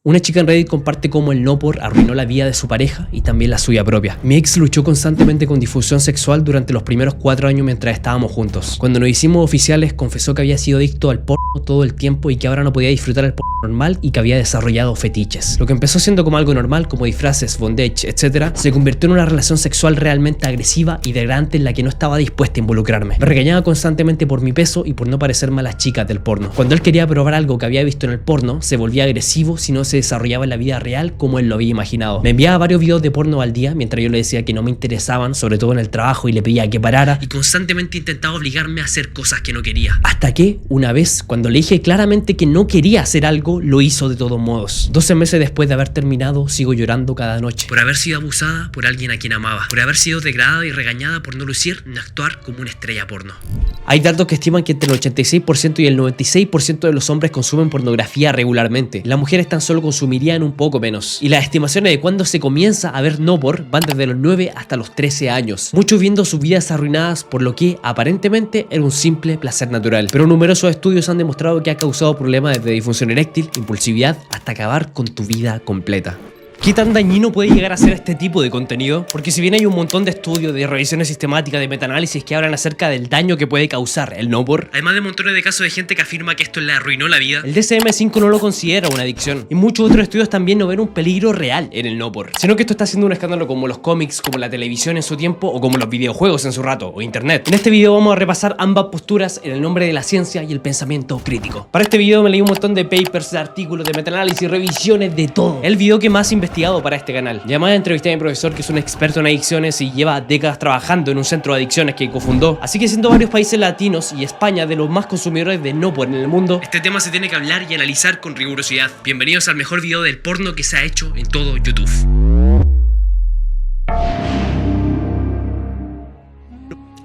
Una chica en Reddit comparte cómo el no por arruinó la vida de su pareja y también la suya propia. Mi ex luchó constantemente con difusión sexual durante los primeros 4 años mientras estábamos juntos. Cuando nos hicimos oficiales, confesó que había sido adicto al porno todo el tiempo y que ahora no podía disfrutar el porno normal y que había desarrollado fetiches. Lo que empezó siendo como algo normal, como disfraces, bondage, etc., se convirtió en una relación sexual realmente agresiva y degradante en la que no estaba dispuesta a involucrarme. Me regañaba constantemente por mi peso y por no parecerme a las chicas del porno. Cuando él quería probar algo que había visto en el porno, se volvía agresivo si no se desarrollaba en la vida real como él lo había imaginado. Me enviaba varios videos de porno al día mientras yo le decía que no me interesaban, sobre todo en el trabajo, y le pedía que parara, y constantemente intentaba obligarme a hacer cosas que no quería. Hasta que, una vez, cuando le dije claramente que no quería hacer algo, lo hizo de todos modos. 12 meses después de haber terminado, sigo llorando cada noche por haber sido abusada por alguien a quien amaba, por haber sido degradada y regañada por no lucir ni actuar como una estrella porno. Hay datos que estiman que entre el 86% y el 96% de los hombres consumen pornografía regularmente. Las mujeres tan solo consumirían un poco menos. Y las estimaciones de cuándo se comienza a ver no por van desde los 9 hasta los 13 años. Muchos viendo sus vidas arruinadas por lo que aparentemente era un simple placer natural. Pero numerosos estudios han demostrado que ha causado problemas desde disfunción eréctil, impulsividad, hasta acabar con tu vida completa. ¿Qué tan dañino puede llegar a ser este tipo de contenido? Porque si bien hay un montón de estudios, de revisiones sistemáticas, de metaanálisis que hablan acerca del daño que puede causar el no por, además de montones de casos de gente que afirma que esto le arruinó la vida, el DSM-5 no lo considera una adicción. Y muchos otros estudios también no ven un peligro real en el no por, sino que esto está siendo un escándalo como los cómics, como la televisión en su tiempo o como los videojuegos en su rato, o internet. En este video vamos a repasar ambas posturas en el nombre de la ciencia y el pensamiento crítico. Para este video me leí un montón de papers, de artículos, de metaanálisis, revisiones, de todo. El video que más investigado para este canal. Y además entrevisté a mi profesor, que es un experto en adicciones y lleva décadas trabajando en un centro de adicciones que cofundó. Así que siendo varios países latinos y España de los más consumidores de no por en el mundo, este tema se tiene que hablar y analizar con rigurosidad. Bienvenidos al mejor video del porno que se ha hecho en todo YouTube.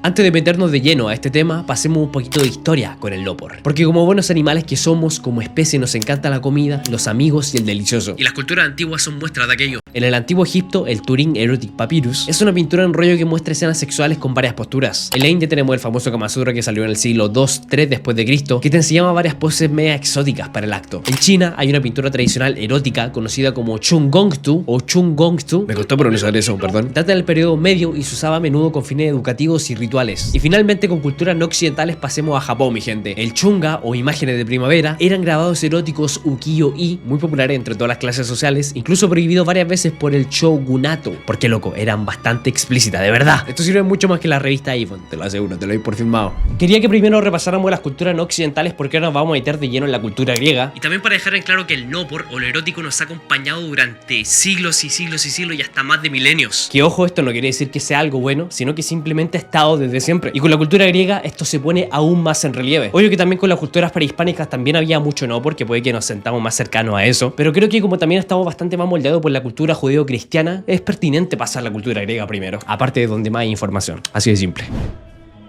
Antes de meternos de lleno a este tema, pasemos un poquito de historia con el no por. Porque como buenos animales que somos, como especie nos encanta la comida, los amigos y el delicioso. Y las culturas antiguas son muestras de aquello. En el antiguo Egipto, el Turin Erotic Papyrus es una pintura en rollo que muestra escenas sexuales con varias posturas. En la India tenemos el famoso Kama Sutra, que salió en el siglo II-III después de Cristo, que te enseñaba varias poses media exóticas para el acto. En China hay una pintura tradicional erótica conocida como Chungongtu o Chungongtu. Me costó pronunciar eso, perdón. Data del periodo medio y se usaba a menudo con fines educativos y rituales. Y finalmente, con culturas no occidentales, pasemos a Japón, mi gente. El chunga o imágenes de primavera eran grabados eróticos ukiyo-e, muy populares entre todas las clases sociales, incluso prohibidos varias veces por el shogunato. Porque loco, eran bastante explícitas, de verdad. Esto sirve mucho más que la revista iPhone, te lo aseguro, te lo doy por firmado. Quería que primero repasáramos las culturas no occidentales, porque ahora nos vamos a meter de lleno en la cultura griega. Y también para dejar en claro que el no por o lo erótico nos ha acompañado durante siglos y siglos y siglos y hasta más de milenios. Que ojo, esto no quiere decir que sea algo bueno, sino que simplemente ha estado desde siempre. Y con la cultura griega esto se pone aún más en relieve. Obvio que también con las culturas prehispánicas también había mucho no, porque puede que nos sentamos más cercanos a eso, pero creo que como también estamos bastante más moldeados por la cultura judeo-cristiana, es pertinente pasar la cultura griega primero, aparte de donde más hay información. Así de simple.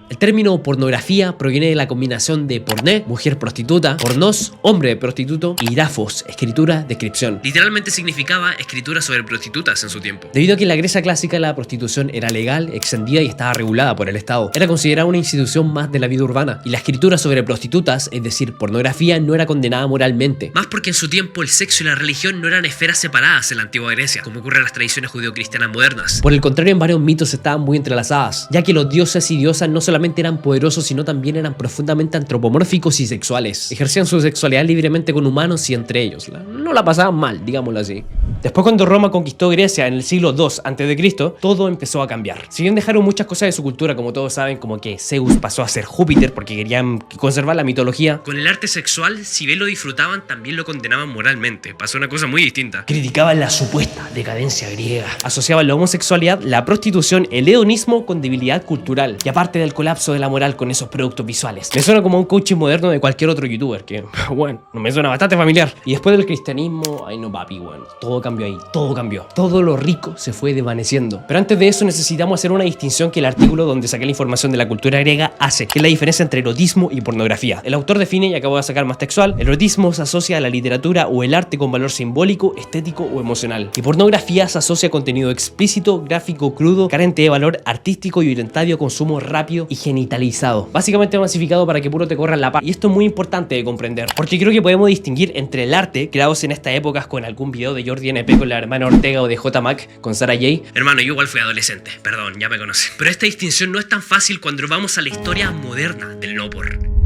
El término pornografía proviene de la combinación de porné, mujer prostituta, pornos, hombre prostituto, y grafos, escritura, descripción. Literalmente significaba escritura sobre prostitutas en su tiempo. Debido a que en la Grecia clásica la prostitución era legal, extendida y estaba regulada por el Estado, era considerada una institución más de la vida urbana, y la escritura sobre prostitutas, es decir, pornografía, no era condenada moralmente. Más porque en su tiempo el sexo y la religión no eran esferas separadas en la antigua Grecia, como ocurre en las tradiciones judeocristianas modernas. Por el contrario, en varios mitos estaban muy entrelazadas, ya que los dioses y diosas no solamente eran poderosos, sino también eran profundamente antropomórficos y sexuales. Ejercían su sexualidad libremente con humanos y entre ellos. No la pasaban mal, digámoslo así. Después, cuando Roma conquistó Grecia en el siglo II a.C., todo empezó a cambiar. Si bien dejaron muchas cosas de su cultura, como todos saben, como que Zeus pasó a ser Júpiter porque querían conservar la mitología, con el arte sexual, si bien lo disfrutaban, también lo condenaban moralmente. Pasó una cosa muy distinta. Criticaban la supuesta decadencia griega. Asociaban la homosexualidad, la prostitución, el hedonismo con debilidad cultural. Y aparte del colapso de la moral con esos productos visuales. Me suena como un coaching moderno de cualquier otro youtuber, que, bueno, me suena bastante familiar. Y después del cristianismo, ay no papi, bueno, todo cambió ahí, todo cambió. Todo lo rico se fue desvaneciendo. Pero antes de eso necesitamos hacer una distinción que el artículo donde saqué la información de la cultura griega hace, que es la diferencia entre erotismo y pornografía. El autor define, y acabo de sacar más textual, el erotismo se asocia a la literatura o el arte con valor simbólico, estético o emocional. Y pornografía se asocia a contenido explícito, gráfico, crudo, carente de valor artístico y orientado a consumo rápido y genitalizado, básicamente masificado para que puro te corran la paz. Y esto es muy importante de comprender, porque creo que podemos distinguir entre el arte creados en estas épocas con algún video de Jordi NP con la hermana Ortega o de J Mac con Sarah J. Hermano, yo igual fui adolescente, perdón, ya me conocen. Pero esta distinción no es tan fácil cuando vamos a la historia moderna del no por.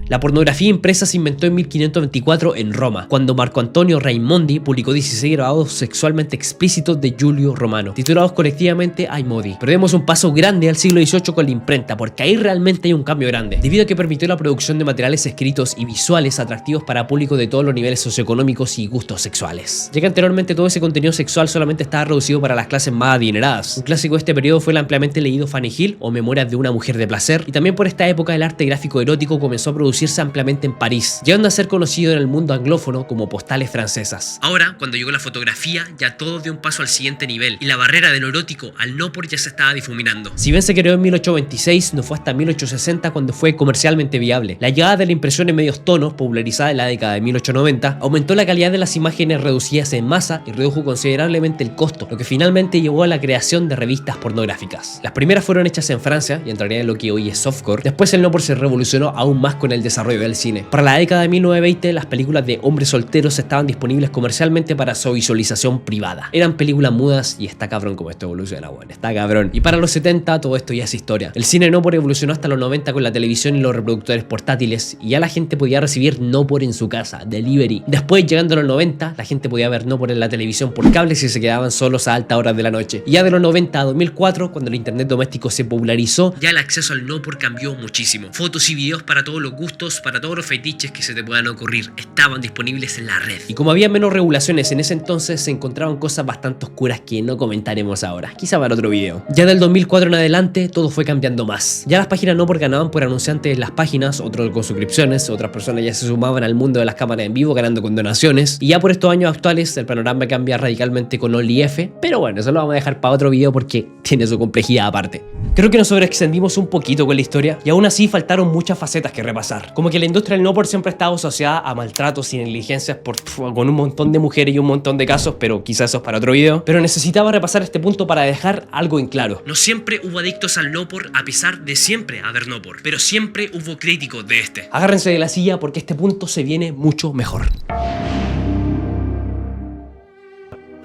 La pornografía impresa se inventó en 1524 en Roma, cuando Marco Antonio Raimondi publicó 16 grabados sexualmente explícitos de Giulio Romano, titulados colectivamente Ai Modi. Pero demos un paso grande al siglo XVIII con la imprenta, porque ahí realmente hay un cambio grande, debido a que permitió la producción de materiales escritos y visuales atractivos para público de todos los niveles socioeconómicos y gustos sexuales, ya que anteriormente todo ese contenido sexual solamente estaba reducido para las clases más adineradas. Un clásico de este periodo fue el ampliamente leído Fanny Hill o Memorias de una mujer de placer, y también por esta época el arte gráfico erótico comenzó a producirse ampliamente en París, llegando a ser conocido en el mundo anglófono como postales francesas. Ahora, cuando llegó la fotografía, ya todo dio un paso al siguiente nivel, y la barrera de lo erótico al no por ya se estaba difuminando. Si bien se creó en 1826, no fue hasta 1860 cuando fue comercialmente viable. La llegada de la impresión en medios tonos, popularizada en la década de 1890, aumentó la calidad de las imágenes reducidas en masa y redujo considerablemente el costo, lo que finalmente llevó a la creación de revistas pornográficas. Las primeras fueron hechas en Francia y entraría en lo que hoy es softcore. Después el no por se revolucionó aún más con el desarrollo del cine. Para la década de 1920, las películas de hombres solteros estaban disponibles comercialmente para su visualización privada. Eran películas mudas y está cabrón como esto evoluciona, bueno, está cabrón. Y para los 70 todo esto ya es historia. El cine no por evolucionó hasta los 90 con la televisión y los reproductores portátiles, y ya la gente podía recibir no por en su casa, delivery. Después, llegando a los 90, la gente podía ver no por en la televisión por cable si se quedaban solos a altas horas de la noche. Y ya de los 90 a 2004, cuando el internet doméstico se popularizó, ya el acceso al no por cambió muchísimo. Fotos y videos para todos los gustos, para todos los fetiches que se te puedan ocurrir, estaban disponibles en la red. Y como había menos regulaciones en ese entonces, se encontraban cosas bastante oscuras que no comentaremos ahora, quizá para otro video. Ya del 2004 en adelante, todo fue cambiando más. Ya las páginas no por ganaban por anunciantes en las páginas, otros con suscripciones, otras personas ya se sumaban al mundo de las cámaras en vivo ganando con donaciones. Y ya por estos años actuales, el panorama cambia radicalmente con OnlyF, pero bueno, eso lo vamos a dejar para otro video porque tiene su complejidad aparte. Creo que nos sobreextendimos un poquito con la historia y aún así faltaron muchas facetas que repasar. Como que la industria del no por siempre ha estado asociada a maltratos y negligencias con un montón de mujeres y un montón de casos, pero quizás eso es para otro video. Pero necesitaba repasar este punto para dejar algo en claro. No siempre hubo adictos al no por a pesar de siempre haber no por, pero siempre hubo críticos de este. Agárrense de la silla porque este punto se viene mucho mejor.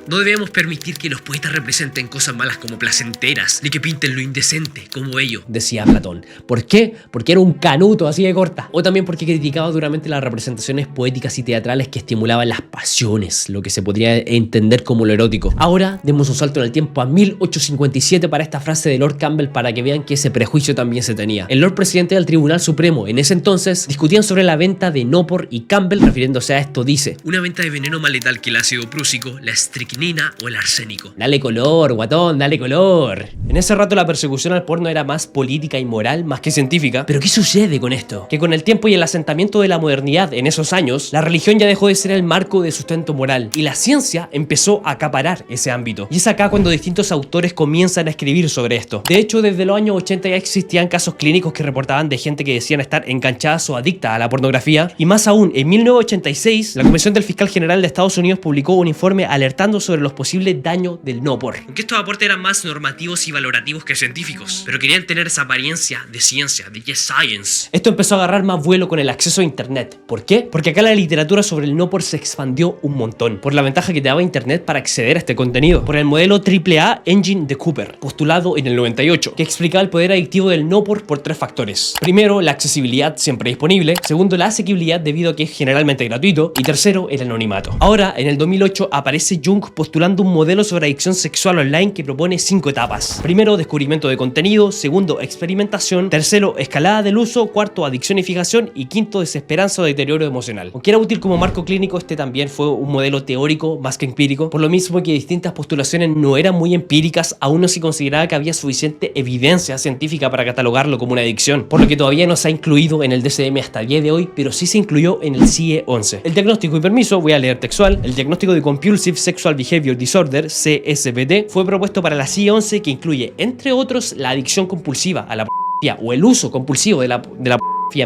No debemos permitir que los poetas representen cosas malas como placenteras, ni que pinten lo indecente como ellos, decía Platón. ¿Por qué? Porque era un canuto así de corta. O también porque criticaba duramente las representaciones poéticas y teatrales que estimulaban las pasiones, lo que se podría entender como lo erótico. Ahora demos un salto en el tiempo a 1857 para esta frase de Lord Campbell para que vean que ese prejuicio también se tenía. El Lord Presidente del Tribunal Supremo en ese entonces discutían sobre la venta de no por y Campbell, refiriéndose a esto, dice: una venta de veneno más letal que el ácido prúsico, la estricnina o el arsénico. Dale color, guatón, dale color. En ese rato la persecución al porno era más política y moral más que científica. Pero ¿qué sucede con esto? Que con el tiempo y el asentamiento de la modernidad en esos años, la religión ya dejó de ser el marco de sustento moral y la ciencia empezó a acaparar ese ámbito. Y es acá cuando distintos autores comienzan a escribir sobre esto. De hecho, desde los años 80 ya existían casos clínicos que reportaban de gente que decían estar enganchadas o adictas a la pornografía. Y más aún, en 1986, la Comisión del Fiscal General de Estados Unidos publicó un informe alertando sobre los posibles daños del no por. Aunque estos aportes eran más normativos y valorativos que científicos, pero querían tener esa apariencia de ciencia, de yes science. Esto empezó a agarrar más vuelo con el acceso a internet. ¿Por qué? Porque acá la literatura sobre el no por se expandió un montón, por la ventaja que te daba internet para acceder a este contenido, por el modelo AAA Engine de Cooper, postulado en el 98, que explicaba el poder adictivo del no por tres factores. Primero, la accesibilidad siempre disponible. Segundo, la asequibilidad debido a que es generalmente gratuito. Y tercero, el anonimato. Ahora, en el 2008, aparece Jung postulando un modelo sobre adicción sexual online que propone 5 etapas. Primero, descubrimiento de contenido. Segundo, experimentación. Tercero, escalada del uso. Cuarto, adicción y fijación. Y quinto, desesperanza o deterioro emocional. Aunque era útil como marco clínico, este también fue un modelo teórico más que empírico, por lo mismo que distintas postulaciones no eran muy empíricas, aún no se consideraba que había suficiente evidencia científica para catalogarlo como una adicción, por lo que todavía no se ha incluido en el DSM hasta el día de hoy, pero sí se incluyó en el CIE-11. El diagnóstico, y permiso, voy a leer textual, el diagnóstico de Compulsive Sexual Behavior Disorder, CSBD, fue propuesto para la CIE-11, que incluye, entre otros, la adicción compulsiva a la o el uso compulsivo de la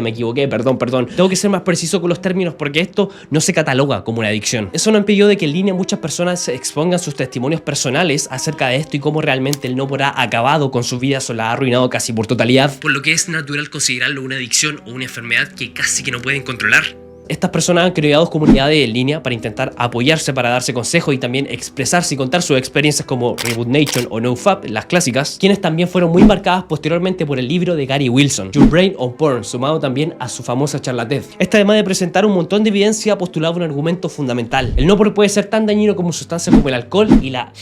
me equivoqué, perdón. Tengo que ser más preciso con los términos porque esto no se cataloga como una adicción. Eso no impidió de que en línea muchas personas expongan sus testimonios personales acerca de esto y cómo realmente el Nopor ha acabado con sus vidas o la ha arruinado casi por totalidad, por lo que es natural considerarlo una adicción o una enfermedad que casi que no pueden controlar. Estas personas han creado comunidades en línea para intentar apoyarse, para darse consejos y también expresarse y contar sus experiencias como Reboot Nation o NoFap, las clásicas, quienes también fueron muy marcadas posteriormente por el libro de Gary Wilson, Your Brain on Porn, sumado también a su famosa charla TED. Esta, además de presentar un montón de evidencia, postulaba un argumento fundamental. El Nopor puede ser tan dañino como sustancias como el alcohol y la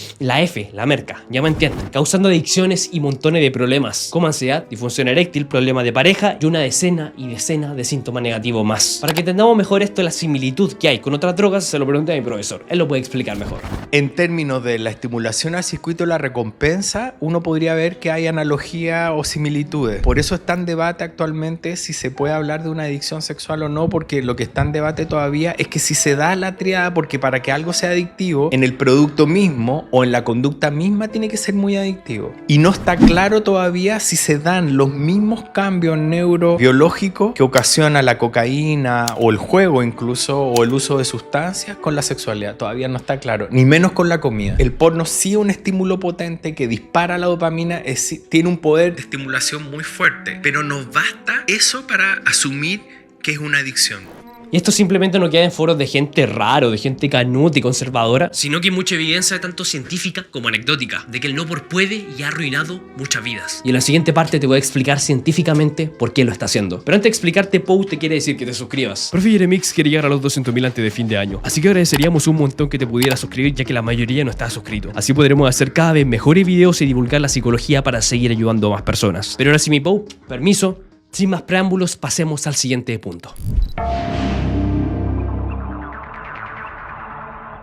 merca, ya me entienden, causando adicciones y montones de problemas, como ansiedad, disfunción eréctil, problemas de pareja y una decena de síntomas negativos más. Para que entendamos mejor esto, la similitud que hay con otras drogas, se lo pregunté a mi profesor. Él lo puede explicar mejor. En términos de la estimulación al circuito de la recompensa, uno podría ver que hay analogía o similitudes. Por eso está en debate actualmente si se puede hablar de una adicción sexual o no, porque lo que está en debate todavía es que si se da la triada, porque para que algo sea adictivo, en el producto mismo o en la conducta misma tiene que ser muy adictivo. Y no está claro todavía si se dan los mismos cambios neurobiológicos que ocasiona la cocaína o el juego incluso, o el uso de sustancias con la sexualidad. Todavía no está claro, ni menos con la comida. El porno sí es un estímulo potente que dispara la dopamina, tiene un poder de estimulación muy fuerte, pero no basta eso para asumir que es una adicción. Y esto simplemente no queda en foros de gente rara o de gente canuta y conservadora, sino que hay mucha evidencia tanto científica como anecdótica de que el Nopor puede y ha arruinado muchas vidas. Y en la siguiente parte te voy a explicar científicamente por qué lo está haciendo. Pero antes de explicarte, Pou te quiere decir que te suscribas. Profe Jeremix quiere llegar a los 200.000 antes de fin de año, así que agradeceríamos un montón que te pudieras suscribir, ya que la mayoría no está suscrito. Así podremos hacer cada vez mejores videos y divulgar la psicología para seguir ayudando a más personas. Pero ahora sí, mi Pou, permiso, sin más preámbulos, pasemos al siguiente punto.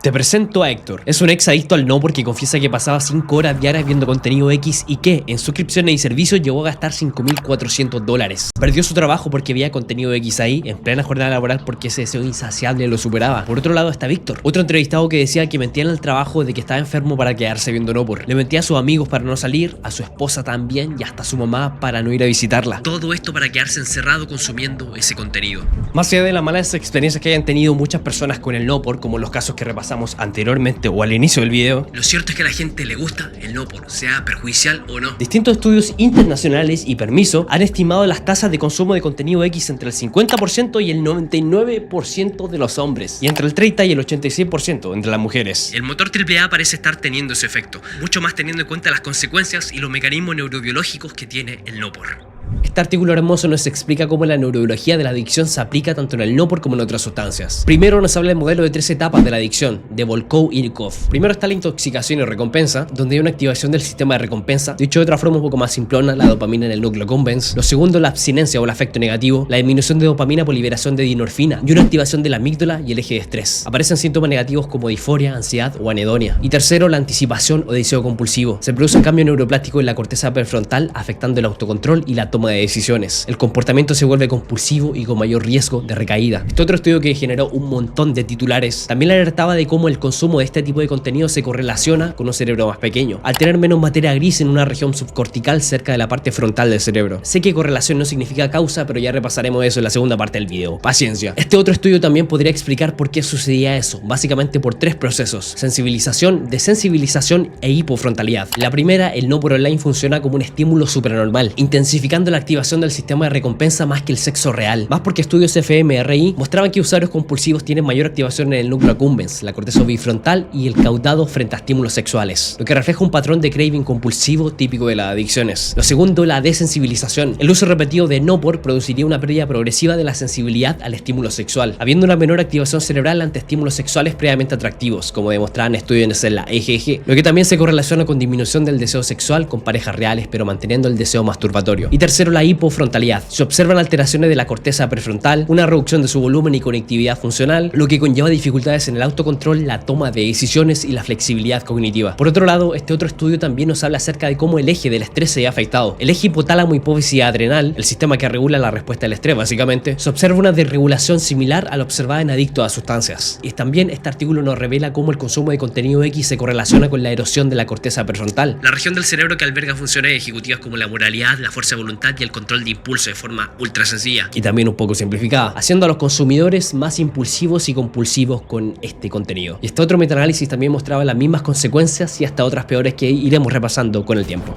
Te presento a Héctor. Es un ex adicto al Nopor que confiesa que pasaba 5 horas diarias viendo contenido X y que, en suscripciones y servicios, llegó a gastar $5.400. Perdió su trabajo porque veía contenido X ahí, en plena jornada laboral, porque ese deseo insaciable lo superaba. Por otro lado está Víctor, otro entrevistado que decía que mentía en el trabajo de que estaba enfermo para quedarse viendo Nopor. Le mentía a sus amigos para no salir, a su esposa también y hasta a su mamá para no ir a visitarla. Todo esto para quedarse encerrado consumiendo ese contenido. Más allá de las malas experiencias que hayan tenido muchas personas con el Nopor, como los casos que repasamos anteriormente o al inicio del video, lo cierto es que a la gente le gusta el Nopor, sea perjudicial o no. Distintos estudios internacionales y permiso han estimado las tasas de consumo de contenido X entre el 50% y el 99% de los hombres, y entre el 30 y el 86% entre las mujeres. El motor AAA parece estar teniendo ese efecto, mucho más teniendo en cuenta las consecuencias y los mecanismos neurobiológicos que tiene el Nopor. Este artículo hermoso nos explica cómo la neurobiología de la adicción se aplica tanto en el Nopor como en otras sustancias. Primero nos habla del modelo de 3 etapas de la adicción, de Volkow y Irkov. Primero está la intoxicación y recompensa, donde hay una activación del sistema de recompensa. Dicho de otra forma un poco más simplona, la dopamina en el núcleo accumbens. Lo segundo, la abstinencia o el afecto negativo, la disminución de dopamina por liberación de dinorfina y una activación de la amígdala y el eje de estrés. Aparecen síntomas negativos como disforia, ansiedad o anedonia. Y tercero, la anticipación o deseo compulsivo. Se produce un cambio neuroplástico en la corteza prefrontal, afectando el autocontrol y la toma de decisiones. El comportamiento se vuelve compulsivo y con mayor riesgo de recaída. Este otro estudio, que generó un montón de titulares, también alertaba de cómo el consumo de este tipo de contenido se correlaciona con un cerebro más pequeño, al tener menos materia gris en una región subcortical cerca de la parte frontal del cerebro. Sé que correlación no significa causa, pero ya repasaremos eso en la segunda parte del video. Paciencia. Este otro estudio también podría explicar por qué sucedía eso, básicamente por 3 procesos: sensibilización, desensibilización e hipofrontalidad. La primera, el Nopor online funciona como un estímulo supranormal, intensificando la activación del sistema de recompensa más que el sexo real. Más porque estudios fMRI mostraban que usuarios compulsivos tienen mayor activación en el núcleo accumbens, la corteza bifrontal y el caudado frente a estímulos sexuales, lo que refleja un patrón de craving compulsivo típico de las adicciones. Lo segundo, la desensibilización. El uso repetido de Nopor produciría una pérdida progresiva de la sensibilidad al estímulo sexual, habiendo una menor activación cerebral ante estímulos sexuales previamente atractivos, como demostraban estudios en la EGG, lo que también se correlaciona con disminución del deseo sexual con parejas reales, pero manteniendo el deseo masturbatorio. Y tercero, la hipofrontalidad. Se observan alteraciones de la corteza prefrontal, una reducción de su volumen y conectividad funcional, lo que conlleva dificultades en el autocontrol, la toma de decisiones y la flexibilidad cognitiva. Por otro lado, este otro estudio también nos habla acerca de cómo el eje del estrés se ve afectado. El eje hipotálamo hipófisis adrenal, el sistema que regula la respuesta al estrés básicamente, se observa una desregulación similar a la observada en adictos a sustancias. Y también este artículo nos revela cómo el consumo de contenido X se correlaciona con la erosión de la corteza prefrontal, la región del cerebro que alberga funciones ejecutivas como la moralidad, la fuerza de voluntad voluntad y el control de impulso de forma ultra sencilla y también un poco simplificada, haciendo a los consumidores más impulsivos y compulsivos con este contenido. Y este otro metaanálisis también mostraba las mismas consecuencias y hasta otras peores que iremos repasando con el tiempo.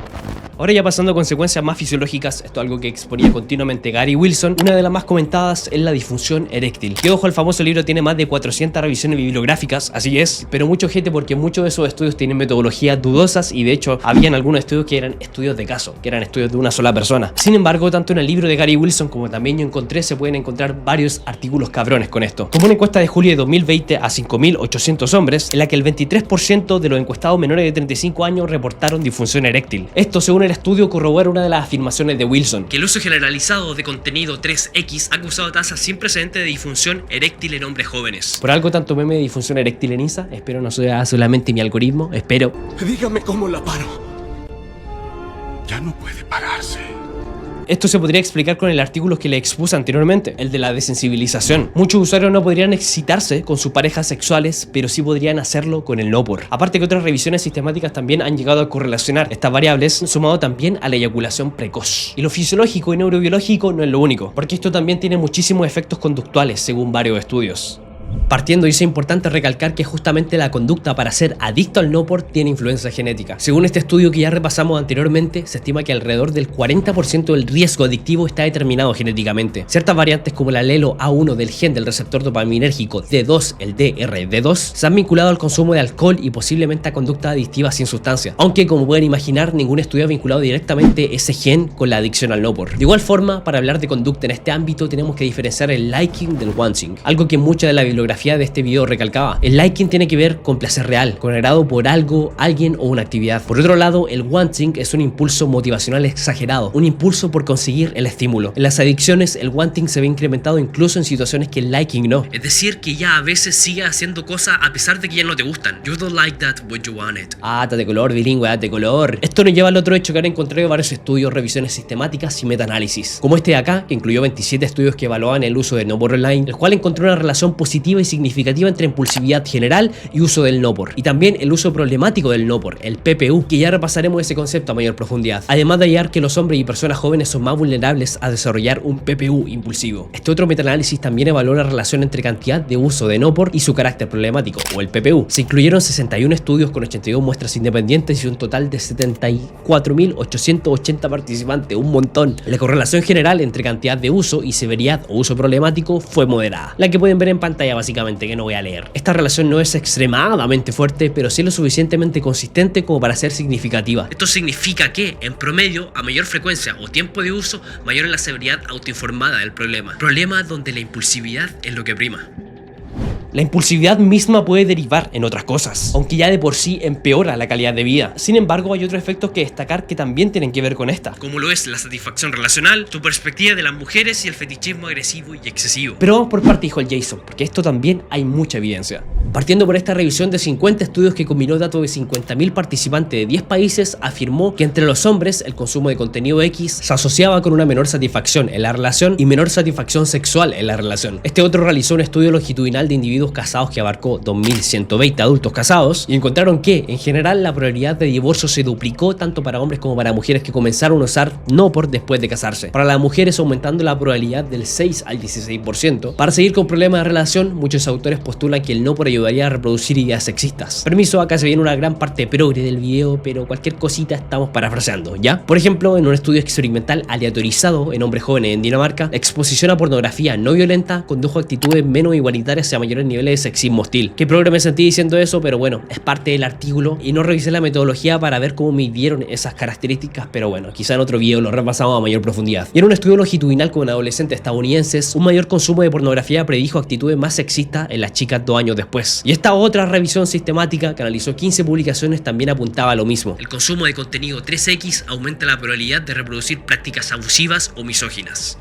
Ahora ya pasando a consecuencias más fisiológicas, esto es algo que exponía continuamente Gary Wilson, una de las más comentadas es la disfunción eréctil. Que ojo, el famoso libro tiene más de 400 revisiones bibliográficas, así es, pero mucho gente porque muchos de esos estudios tienen metodologías dudosas y de hecho habían algunos estudios que eran estudios de caso, que eran estudios de una sola persona. Sin embargo, tanto en el libro de Gary Wilson como también yo encontré, se pueden encontrar varios artículos cabrones con esto. Como una encuesta de julio de 2020 a 5.800 hombres, en la que el 23% de los encuestados menores de 35 años reportaron disfunción eréctil. Esto, según el estudio, corrobora una de las afirmaciones de Wilson, que el uso generalizado de contenido 3X ha causado tasas sin precedentes de disfunción eréctil en hombres jóvenes. Por algo tanto meme de disfunción eréctil en Insta, espero no sea solamente mi algoritmo, espero. Dígame cómo la paro. Ya no puede pararse. Esto se podría explicar con el artículo que le expuse anteriormente, el de la desensibilización. Muchos usuarios no podrían excitarse con sus parejas sexuales, pero sí podrían hacerlo con el no por. Aparte que otras revisiones sistemáticas también han llegado a correlacionar estas variables, sumado también a la eyaculación precoz. Y lo fisiológico y neurobiológico no es lo único, porque esto también tiene muchísimos efectos conductuales, según varios estudios. Partiendo, y es importante recalcar que justamente la conducta para ser adicto al no por tiene influencia genética. Según este estudio que ya repasamos anteriormente, se estima que alrededor del 40% del riesgo adictivo está determinado genéticamente. Ciertas variantes como el alelo A1 del gen del receptor dopaminérgico D2, el DRD2, se han vinculado al consumo de alcohol y posiblemente a conducta adictiva sin sustancia. Aunque, como pueden imaginar, ningún estudio ha vinculado directamente ese gen con la adicción al no por. De igual forma, para hablar de conducta en este ámbito tenemos que diferenciar el liking del wanting, algo que mucha de la bibliografía de este video recalcaba. El liking tiene que ver con placer real, con agrado por algo, alguien o una actividad. Por otro lado, el wanting es un impulso motivacional exagerado, un impulso por conseguir el estímulo. En las adicciones, el wanting se ve incrementado incluso en situaciones que el liking no. Es decir, que ya a veces sigue haciendo cosas a pesar de que ya no te gustan. You don't like that, but you want it. Ah, de color, bilingüe, de color. Esto nos lleva al otro hecho que ahora encontré varios estudios, revisiones sistemáticas y metaanálisis. Como este de acá, que incluyó 27 estudios que evaluaban el uso de no por online, el cual encontró una relación positiva y significativa entre impulsividad general y uso del no por, y también el uso problemático del no por, el PPU, que ya repasaremos ese concepto a mayor profundidad, además de hallar que los hombres y personas jóvenes son más vulnerables a desarrollar un PPU impulsivo. Este otro metaanálisis también evaluó la relación entre cantidad de uso de no por y su carácter problemático, o el PPU. Se incluyeron 61 estudios con 82 muestras independientes y un total de 74.880 participantes, un montón. La correlación general entre cantidad de uso y severidad o uso problemático fue moderada, la que pueden ver en pantalla básicamente, que no voy a leer. Esta relación no es extremadamente fuerte, pero sí lo suficientemente consistente como para ser significativa. Esto significa que, en promedio, a mayor frecuencia o tiempo de uso, mayor es la severidad autoinformada del problema. Problema donde la impulsividad es lo que prima. La impulsividad misma puede derivar en otras cosas, aunque ya de por sí empeora la calidad de vida. Sin embargo, hay otros efectos que destacar que también tienen que ver con esta, como lo es la satisfacción relacional, su perspectiva de las mujeres y el fetichismo agresivo y excesivo. Pero vamos por parte, dijo el Jason, porque esto también hay mucha evidencia. Partiendo por esta revisión de 50 estudios que combinó datos de 50.000 participantes de 10 países, afirmó que entre los hombres el consumo de contenido X se asociaba con una menor satisfacción en la relación y menor satisfacción sexual en la relación. Este otro realizó un estudio longitudinal de individuos casados que abarcó 2.120 adultos casados y encontraron que, en general, la probabilidad de divorcio se duplicó tanto para hombres como para mujeres que comenzaron a usar no por después de casarse. Para las mujeres aumentando la probabilidad del 6 al 16%. Para seguir con problemas de relación, muchos autores postulan que el no por ayudaría a reproducir ideas sexistas. Permiso, acá se viene una gran parte progre del video, pero cualquier cosita estamos parafraseando, ¿ya? Por ejemplo, en un estudio experimental aleatorizado en hombres jóvenes en Dinamarca, la exposición a pornografía no violenta condujo a actitudes menos igualitarias y a mayores niveles de sexismo hostil. Qué progre me sentí diciendo eso, pero bueno, es parte del artículo y no revisé la metodología para ver cómo midieron esas características, pero bueno, quizá en otro video lo repasamos a mayor profundidad. Y en un estudio longitudinal con adolescentes estadounidenses, un mayor consumo de pornografía predijo actitudes más sexistas en las chicas 2 años después. Y esta otra revisión sistemática, que analizó 15 publicaciones, también apuntaba a lo mismo. El consumo de contenido 3X aumenta la probabilidad de reproducir prácticas abusivas o misóginas.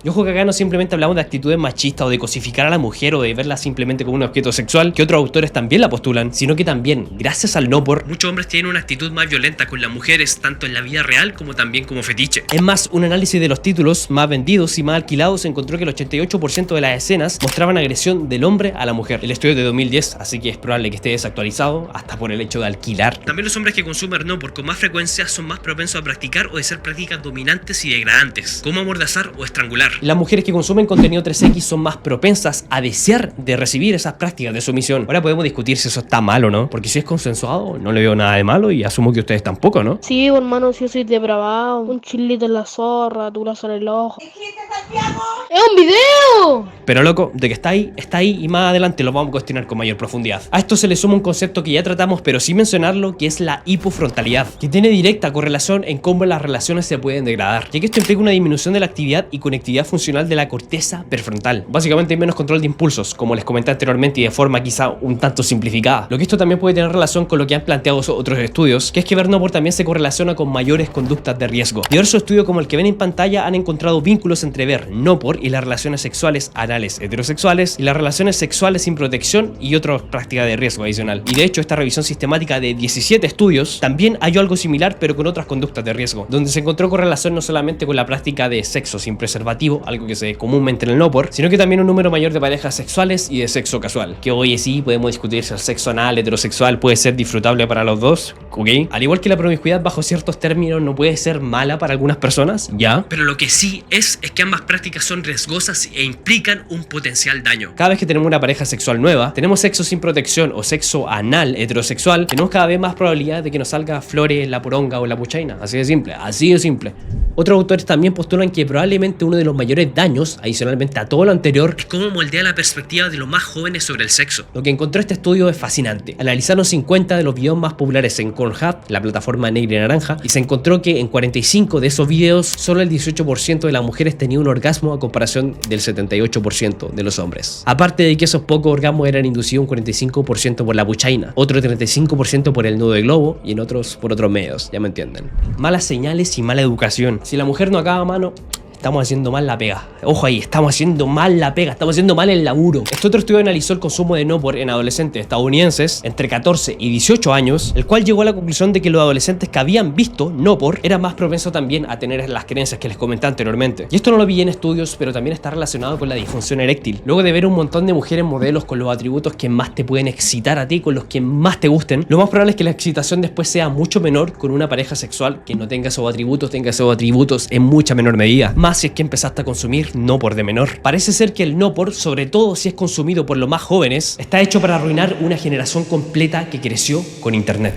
Y ojo que acá no simplemente hablamos de actitudes machistas o de cosificar a la mujer o de verla simplemente como un objeto sexual, que otros autores también la postulan, sino que también, gracias al no por, muchos hombres tienen una actitud más violenta con las mujeres, tanto en la vida real como también como fetiche. Es más, un análisis de los títulos más vendidos y más alquilados encontró que el 88% de las escenas mostraban agresión del hombre a la mujer. El estudio es de 2010, así que es probable que esté desactualizado, hasta por el hecho de alquilar. También los hombres que consumen no por con más frecuencia son más propensos a practicar o de ser prácticas dominantes y degradantes, como amordazar o estrangular. Las mujeres que consumen contenido 3X son más propensas a desear de recibir esas prácticas de sumisión. Ahora podemos discutir si eso está mal o no, porque si es consensuado no le veo nada de malo y asumo que ustedes tampoco, ¿no? Sí, hermano, si yo soy depravado. Un chilito en la zorra, tu brazo en el ojo. ¡Es un video! Pero loco, de que está ahí y más adelante lo vamos a cuestionar con mayor profundidad. A esto se le suma un concepto que ya tratamos, pero sin mencionarlo, que es la hipofrontalidad, que tiene directa correlación en cómo las relaciones se pueden degradar, ya que esto implica una disminución de la actividad y conectividad funcional de la corteza prefrontal. Básicamente hay menos control de impulsos, como les comenté anteriormente y de forma quizá un tanto simplificada. Lo que esto también puede tener relación con lo que han planteado otros estudios, que es que ver no por también se correlaciona con mayores conductas de riesgo. Diversos estudios como el que ven en pantalla han encontrado vínculos entre ver no por y las relaciones sexuales anales heterosexuales y las relaciones sexuales sin protección y otras prácticas de riesgo adicional. Y de hecho esta revisión sistemática de 17 estudios también halló algo similar pero con otras conductas de riesgo, donde se encontró correlación no solamente con la práctica de sexo sin preservativo, algo que se ve comúnmente en el no por, sino que también un número mayor de parejas sexuales y de sexo casual, que hoy sí podemos discutir si el sexo anal heterosexual puede ser disfrutable para los dos, ¿ok? Al igual que la promiscuidad bajo ciertos términos no puede ser mala para algunas personas, ya, pero lo que sí es que ambas prácticas son riesgosas e implican un potencial daño. Cada vez que tenemos una pareja sexual nueva, tenemos sexo sin protección o sexo anal heterosexual, tenemos cada vez más probabilidad de que nos salga flores, la poronga o la puchaina, así de simple, así de simple. Otros autores también postulan que probablemente uno de los mayores daños, adicionalmente a todo lo anterior, es cómo moldea la perspectiva de los más jóvenes sobre el sexo. Lo que encontró este estudio es fascinante. Analizaron 50 de los videos más populares en Pornhub, la plataforma negra y naranja, y se encontró que en 45 de esos videos solo el 18% de las mujeres tenía un orgasmo a comparación del 78% de los hombres. Aparte de que esos pocos orgasmos eran inducidos un 45% por la puchaina, otro 35% por el nudo de globo y en otros por otros medios, ya me entienden. Malas señales y mala educación. Si la mujer no acaba, mano, estamos haciendo mal la pega. Ojo ahí, estamos haciendo mal la pega, estamos haciendo mal el laburo. Este otro estudio analizó el consumo de no por en adolescentes estadounidenses entre 14 y 18 años, el cual llegó a la conclusión de que los adolescentes que habían visto no por eran más propensos también a tener las creencias que les comenté anteriormente. Y esto no lo vi en estudios, pero también está relacionado con la disfunción eréctil. Luego de ver un montón de mujeres modelos con los atributos que más te pueden excitar a ti, con los que más te gusten, lo más probable es que la excitación después sea mucho menor con una pareja sexual que no tenga esos atributos en mucha menor medida. Más si es que empezaste a consumir no por de menor. Parece ser que el no por, sobre todo si es consumido por los más jóvenes, está hecho para arruinar una generación completa que creció con internet.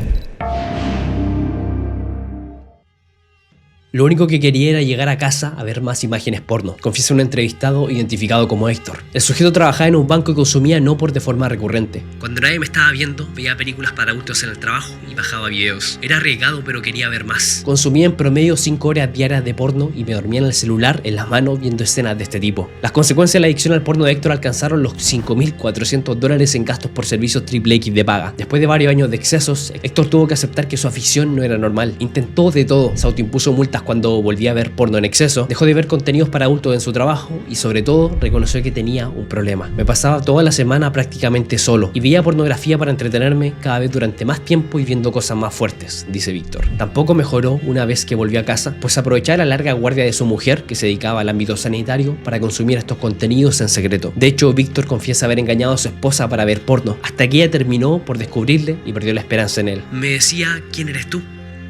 Lo único que quería era llegar a casa a ver más imágenes porno, confiesa un entrevistado identificado como Héctor. El sujeto trabajaba en un banco y consumía no por de forma recurrente. Cuando nadie me estaba viendo, veía películas para adultos en el trabajo y bajaba videos. Era arriesgado pero quería ver más. Consumía en promedio 5 horas diarias de porno y me dormía en el celular en las manos viendo escenas de este tipo. Las consecuencias de la adicción al porno de Héctor alcanzaron los $5.400 en gastos por servicios XXX de paga. Después de varios años de excesos, Héctor tuvo que aceptar que su afición no era normal. Intentó de todo, se autoimpuso multas cuando volvía a ver porno en exceso, dejó de ver contenidos para adultos en su trabajo y sobre todo reconoció que tenía un problema. Me pasaba toda la semana prácticamente solo y veía pornografía para entretenerme cada vez durante más tiempo y viendo cosas más fuertes, dice Víctor. Tampoco mejoró una vez que volvió a casa, pues aprovechaba la larga guardia de su mujer, que se dedicaba al ámbito sanitario, para consumir estos contenidos en secreto. De hecho, Víctor confiesa haber engañado a su esposa para ver porno, hasta que ella terminó por descubrirle y perdió la esperanza en él. Me decía, ¿quién eres tú?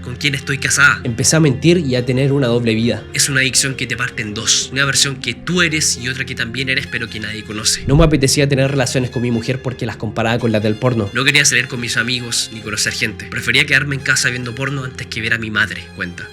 ¿Con quién estoy casada? Empecé a mentir y a tener una doble vida. Es una adicción que te parte en dos. Una versión que tú eres y otra que también eres pero que nadie conoce. No me apetecía tener relaciones con mi mujer porque las comparaba con las del porno. No quería salir con mis amigos ni conocer gente. Prefería quedarme en casa viendo porno antes que ver a mi madre, cuenta.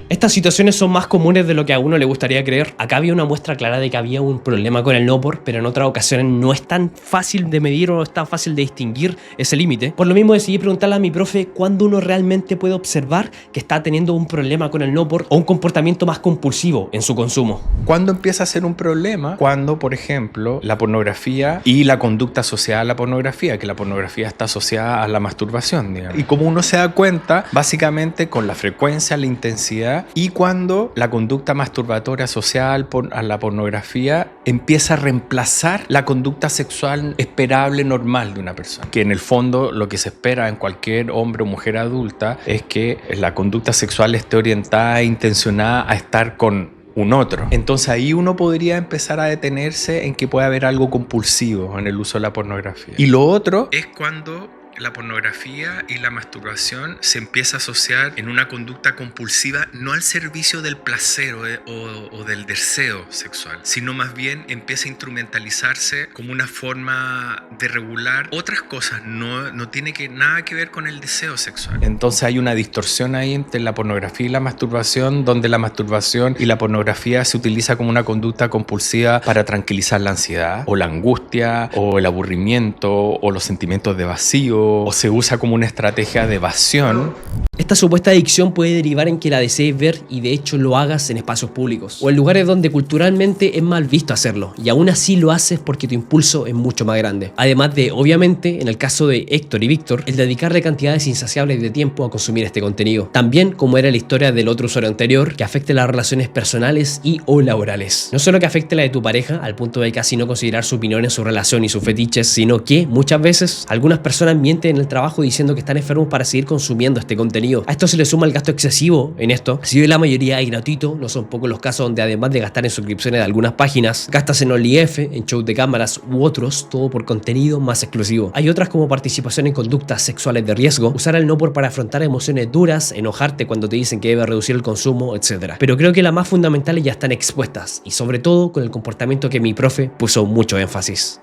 Estas situaciones son más comunes de lo que a uno le gustaría creer. Acá había una muestra clara de que había un problema con el no por, pero en otras ocasiones no es tan fácil de medir o no es tan fácil de distinguir ese límite. Por lo mismo decidí preguntarle a mi profe cuándo uno realmente puede observar que está teniendo un problema con el no por o un comportamiento más compulsivo en su consumo. ¿Cuándo empieza a ser un problema? Cuando, por ejemplo, la pornografía y la conducta asociada a la pornografía, que la pornografía está asociada a la masturbación, digamos. Y como uno se da cuenta, básicamente con la frecuencia, la intensidad conducta, y cuando la conducta masturbatoria asociada a la pornografía empieza a reemplazar la conducta sexual esperable normal de una persona, que en el fondo lo que se espera en cualquier hombre o mujer adulta es que la conducta sexual esté orientada e intencionada a estar con un otro. Entonces ahí uno podría empezar a detenerse en que puede haber algo compulsivo en el uso de la pornografía. Y lo otro es cuando la pornografía y la masturbación se empieza a asociar en una conducta compulsiva, no al servicio del placer o del deseo sexual, sino más bien empieza a instrumentalizarse como una forma de regular otras cosas, no tiene nada que ver con el deseo sexual. Entonces hay una distorsión ahí entre la pornografía y la masturbación, donde la masturbación y la pornografía se utiliza como una conducta compulsiva para tranquilizar la ansiedad o la angustia o el aburrimiento o los sentimientos de vacío, o se usa como una estrategia de evasión. Esta supuesta adicción puede derivar en que la desees ver y de hecho lo hagas en espacios públicos o en lugares donde culturalmente es mal visto hacerlo, y aún así lo haces porque tu impulso es mucho más grande. Además de, obviamente, en el caso de Héctor y Víctor, el dedicarle cantidades insaciables de tiempo a consumir este contenido. También, como era la historia del otro usuario anterior, que afecte las relaciones personales y o laborales. No solo que afecte la de tu pareja al punto de casi no considerar su opinión en su relación y sus fetiches, sino que muchas veces algunas personas mienten en el trabajo diciendo que están enfermos para seguir consumiendo este contenido. A esto se le suma el gasto excesivo en esto. Si bien la mayoría es gratuito, no son pocos los casos donde además de gastar en suscripciones de algunas páginas, gastas en OnlyF, en shows de cámaras u otros, todo por contenido más exclusivo. Hay otras como participación en conductas sexuales de riesgo, usar el no por para afrontar emociones duras, enojarte cuando te dicen que debes reducir el consumo, etc. Pero creo que las más fundamentales ya están expuestas, y sobre todo con el comportamiento que mi profe puso mucho énfasis.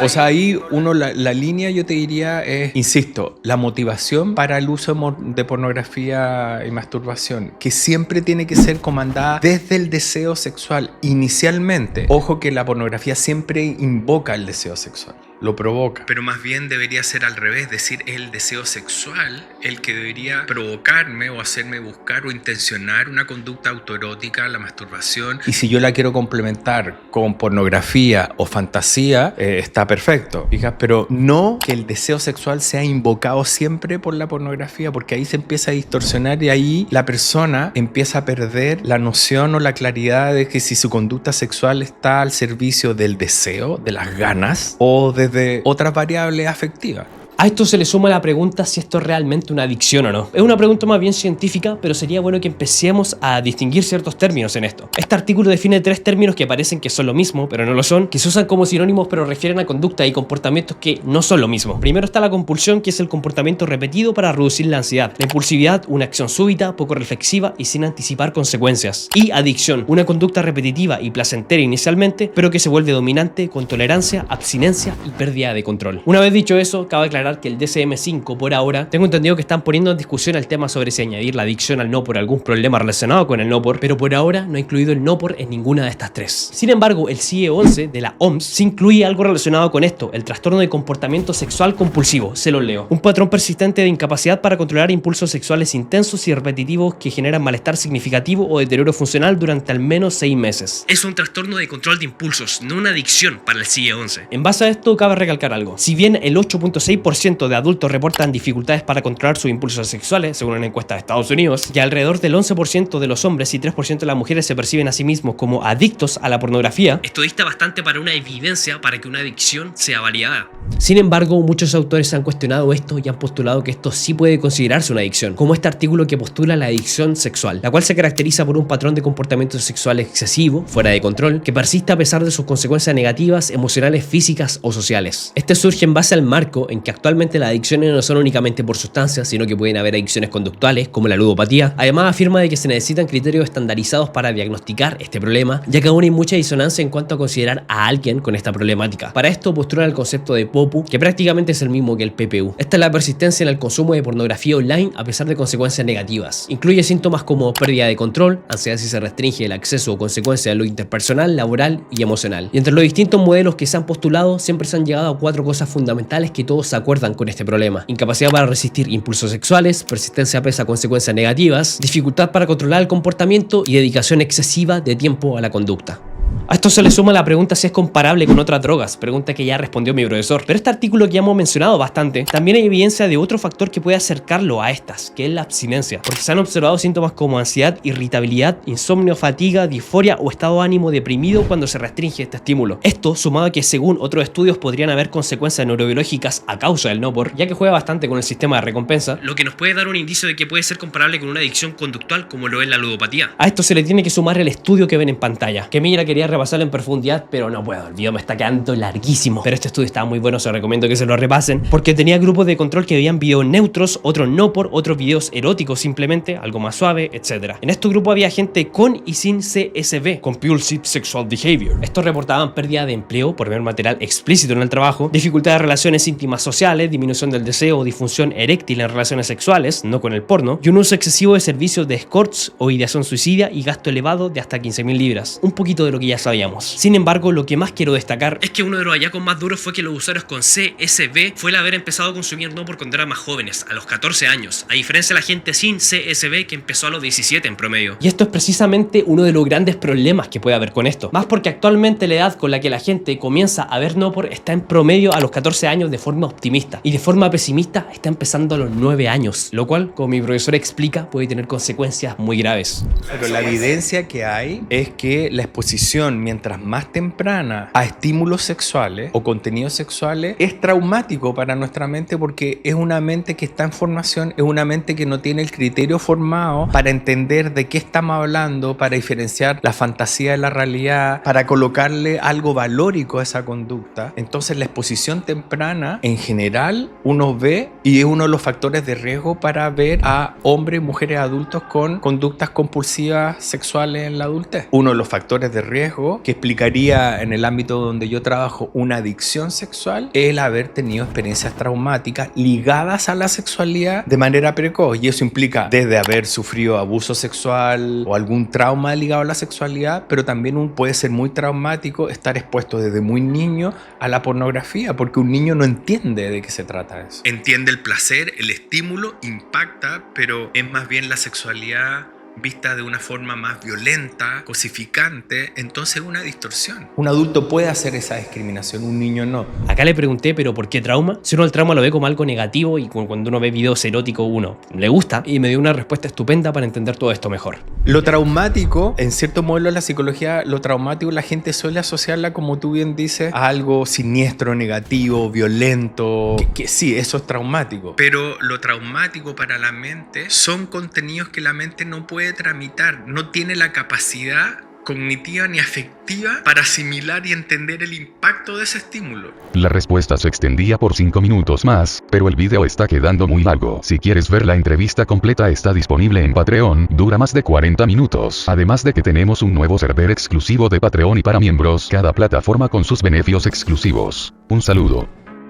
O sea, ahí la línea yo te diría es, insisto, la motivación para el uso de pornografía y masturbación, que siempre tiene que ser comandada desde el deseo sexual inicialmente. Ojo que la pornografía siempre invoca el deseo sexual, lo provoca. Pero más bien debería ser al revés, decir, el deseo sexual el que debería provocarme o hacerme buscar o intencionar una conducta autoerótica, la masturbación. Y si yo la quiero complementar con pornografía o fantasía, está perfecto, fijas, pero no que el deseo sexual sea invocado siempre por la pornografía, porque ahí se empieza a distorsionar y ahí la persona empieza a perder la noción o la claridad de que si su conducta sexual está al servicio del deseo, de las ganas o desde otras variables afectivas. A esto se le suma la pregunta si esto es realmente una adicción o no. Es una pregunta más bien científica, pero sería bueno que empecemos a distinguir ciertos términos en esto. Este artículo define 3 términos que parecen que son lo mismo, pero no lo son, que se usan como sinónimos pero refieren a conductas y comportamientos que no son lo mismo. Primero está la compulsión, que es el comportamiento repetido para reducir la ansiedad. La impulsividad, una acción súbita, poco reflexiva y sin anticipar consecuencias. Y adicción, una conducta repetitiva y placentera inicialmente, pero que se vuelve dominante con tolerancia, abstinencia y pérdida de control. Una vez dicho eso, cabe aclarar que el DSM-5 por ahora, tengo entendido que están poniendo en discusión el tema sobre si añadir la adicción al no por algún problema relacionado con el no por, pero por ahora no ha incluido el no por en ninguna de estas 3. Sin embargo, el CIE-11 de la OMS sí incluye algo relacionado con esto, el trastorno de comportamiento sexual compulsivo. Se lo leo. Un patrón persistente de incapacidad para controlar impulsos sexuales intensos y repetitivos que generan malestar significativo o deterioro funcional durante al menos 6 meses. Es un trastorno de control de impulsos, no una adicción para el CIE-11. En base a esto, cabe recalcar algo. Si bien el 8.6% de adultos reportan dificultades para controlar sus impulsos sexuales, según una encuesta de Estados Unidos, y alrededor del 11% de los hombres y 3% de las mujeres se perciben a sí mismos como adictos a la pornografía, esto dista bastante para una evidencia para que una adicción sea validada. Sin embargo, muchos autores han cuestionado esto y han postulado que esto sí puede considerarse una adicción, como este artículo que postula la adicción sexual, la cual se caracteriza por un patrón de comportamiento sexual excesivo, fuera de control, que persiste a pesar de sus consecuencias negativas, emocionales, físicas o sociales. Este surge en base al marco en que actualmente las adicciones no son únicamente por sustancias, sino que pueden haber adicciones conductuales, como la ludopatía. Además, afirma de que se necesitan criterios estandarizados para diagnosticar este problema, ya que aún hay mucha disonancia en cuanto a considerar a alguien con esta problemática. Para esto postulan el concepto de POPU, que prácticamente es el mismo que el PPU. Esta es la persistencia en el consumo de pornografía online a pesar de consecuencias negativas. Incluye síntomas como pérdida de control, ansiedad si se restringe el acceso o consecuencia de lo interpersonal, laboral y emocional. Y entre los distintos modelos que se han postulado, siempre se han llegado a 4 cosas fundamentales que todos se acuerdan con este problema: incapacidad para resistir impulsos sexuales, persistencia pese a consecuencias negativas, dificultad para controlar el comportamiento y dedicación excesiva de tiempo a la conducta. A esto se le suma la pregunta si es comparable con otras drogas, pregunta que ya respondió mi profesor. Pero este artículo que ya hemos mencionado bastante, también hay evidencia de otro factor que puede acercarlo a estas, que es la abstinencia, porque se han observado síntomas como ansiedad, irritabilidad, insomnio, fatiga, disforia o estado de ánimo deprimido cuando se restringe este estímulo. Esto sumado a que según otros estudios podrían haber consecuencias neurobiológicas a causa del no-por, ya que juega bastante con el sistema de recompensa, lo que nos puede dar un indicio de que puede ser comparable con una adicción conductual como lo es la ludopatía. A esto se le tiene que sumar el estudio que ven en pantalla, que mira quería repasarlo en profundidad, pero no puedo, el video me está quedando larguísimo. Pero este estudio estaba muy bueno, se recomiendo que se lo repasen, porque tenía grupos de control que veían videos neutros, otros no por, otros videos eróticos simplemente, algo más suave, etc. En este grupo había gente con y sin CSB, Compulsive Sexual Behavior. Estos reportaban pérdida de empleo por ver material explícito en el trabajo, dificultad de relaciones íntimas sociales, disminución del deseo o disfunción eréctil en relaciones sexuales, no con el porno, y un uso excesivo de servicios de escorts o ideación suicida y gasto elevado de hasta 15.000 libras. Un poquito de lo que ya sabíamos. Sin embargo, lo que más quiero destacar es que uno de los hallazgos más duros fue que los usuarios con CSB fue el haber empezado a consumir no por cuando eran más jóvenes, a los 14 años, a diferencia de la gente sin CSB que empezó a los 17 en promedio. Y esto es precisamente uno de los grandes problemas que puede haber con esto, más porque actualmente la edad con la que la gente comienza a ver no por está en promedio a los 14 años de forma optimista, y de forma pesimista está empezando a los 9 años, lo cual, como mi profesor explica, puede tener consecuencias muy graves. Pero la evidencia que hay es que la exposición mientras más temprana a estímulos sexuales o contenidos sexuales es traumático para nuestra mente, porque es una mente que está en formación, es una mente que no tiene el criterio formado para entender de qué estamos hablando, para diferenciar la fantasía de la realidad, para colocarle algo valórico a esa conducta. Entonces la exposición temprana en general uno ve, y es uno de los factores de riesgo para ver a hombres y mujeres adultos con conductas compulsivas sexuales en la adultez. Uno de los factores de riesgo que explicaría en el ámbito donde yo trabajo una adicción sexual es el haber tenido experiencias traumáticas ligadas a la sexualidad de manera precoz, y eso implica desde haber sufrido abuso sexual o algún trauma ligado a la sexualidad, pero también puede ser muy traumático estar expuesto desde muy niño a la pornografía, porque un niño no entiende de qué se trata eso. Entiende el placer, el estímulo, impacta, pero es más bien la sexualidad vista de una forma más violenta, cosificante, entonces es una distorsión. Un adulto puede hacer esa discriminación, un niño no. Acá le pregunté, ¿pero por qué trauma? Si uno el trauma lo ve como algo negativo y cuando uno ve videos eróticos uno le gusta, y me dio una respuesta estupenda para entender todo esto mejor. Lo traumático, en cierto modelo de la psicología, lo traumático la gente suele asociarla, como tú bien dices, a algo siniestro, negativo, violento, que sí, eso es traumático. Pero lo traumático para la mente son contenidos que la mente no puede tramitar, no tiene la capacidad cognitiva ni afectiva para asimilar y entender el impacto de ese estímulo. La respuesta se extendía por 5 minutos más, pero el video está quedando muy largo. Si quieres ver la entrevista completa, está disponible en Patreon, dura más de 40 minutos. Además de que tenemos un nuevo server exclusivo de Patreon y para miembros, cada plataforma con sus beneficios exclusivos. Un saludo.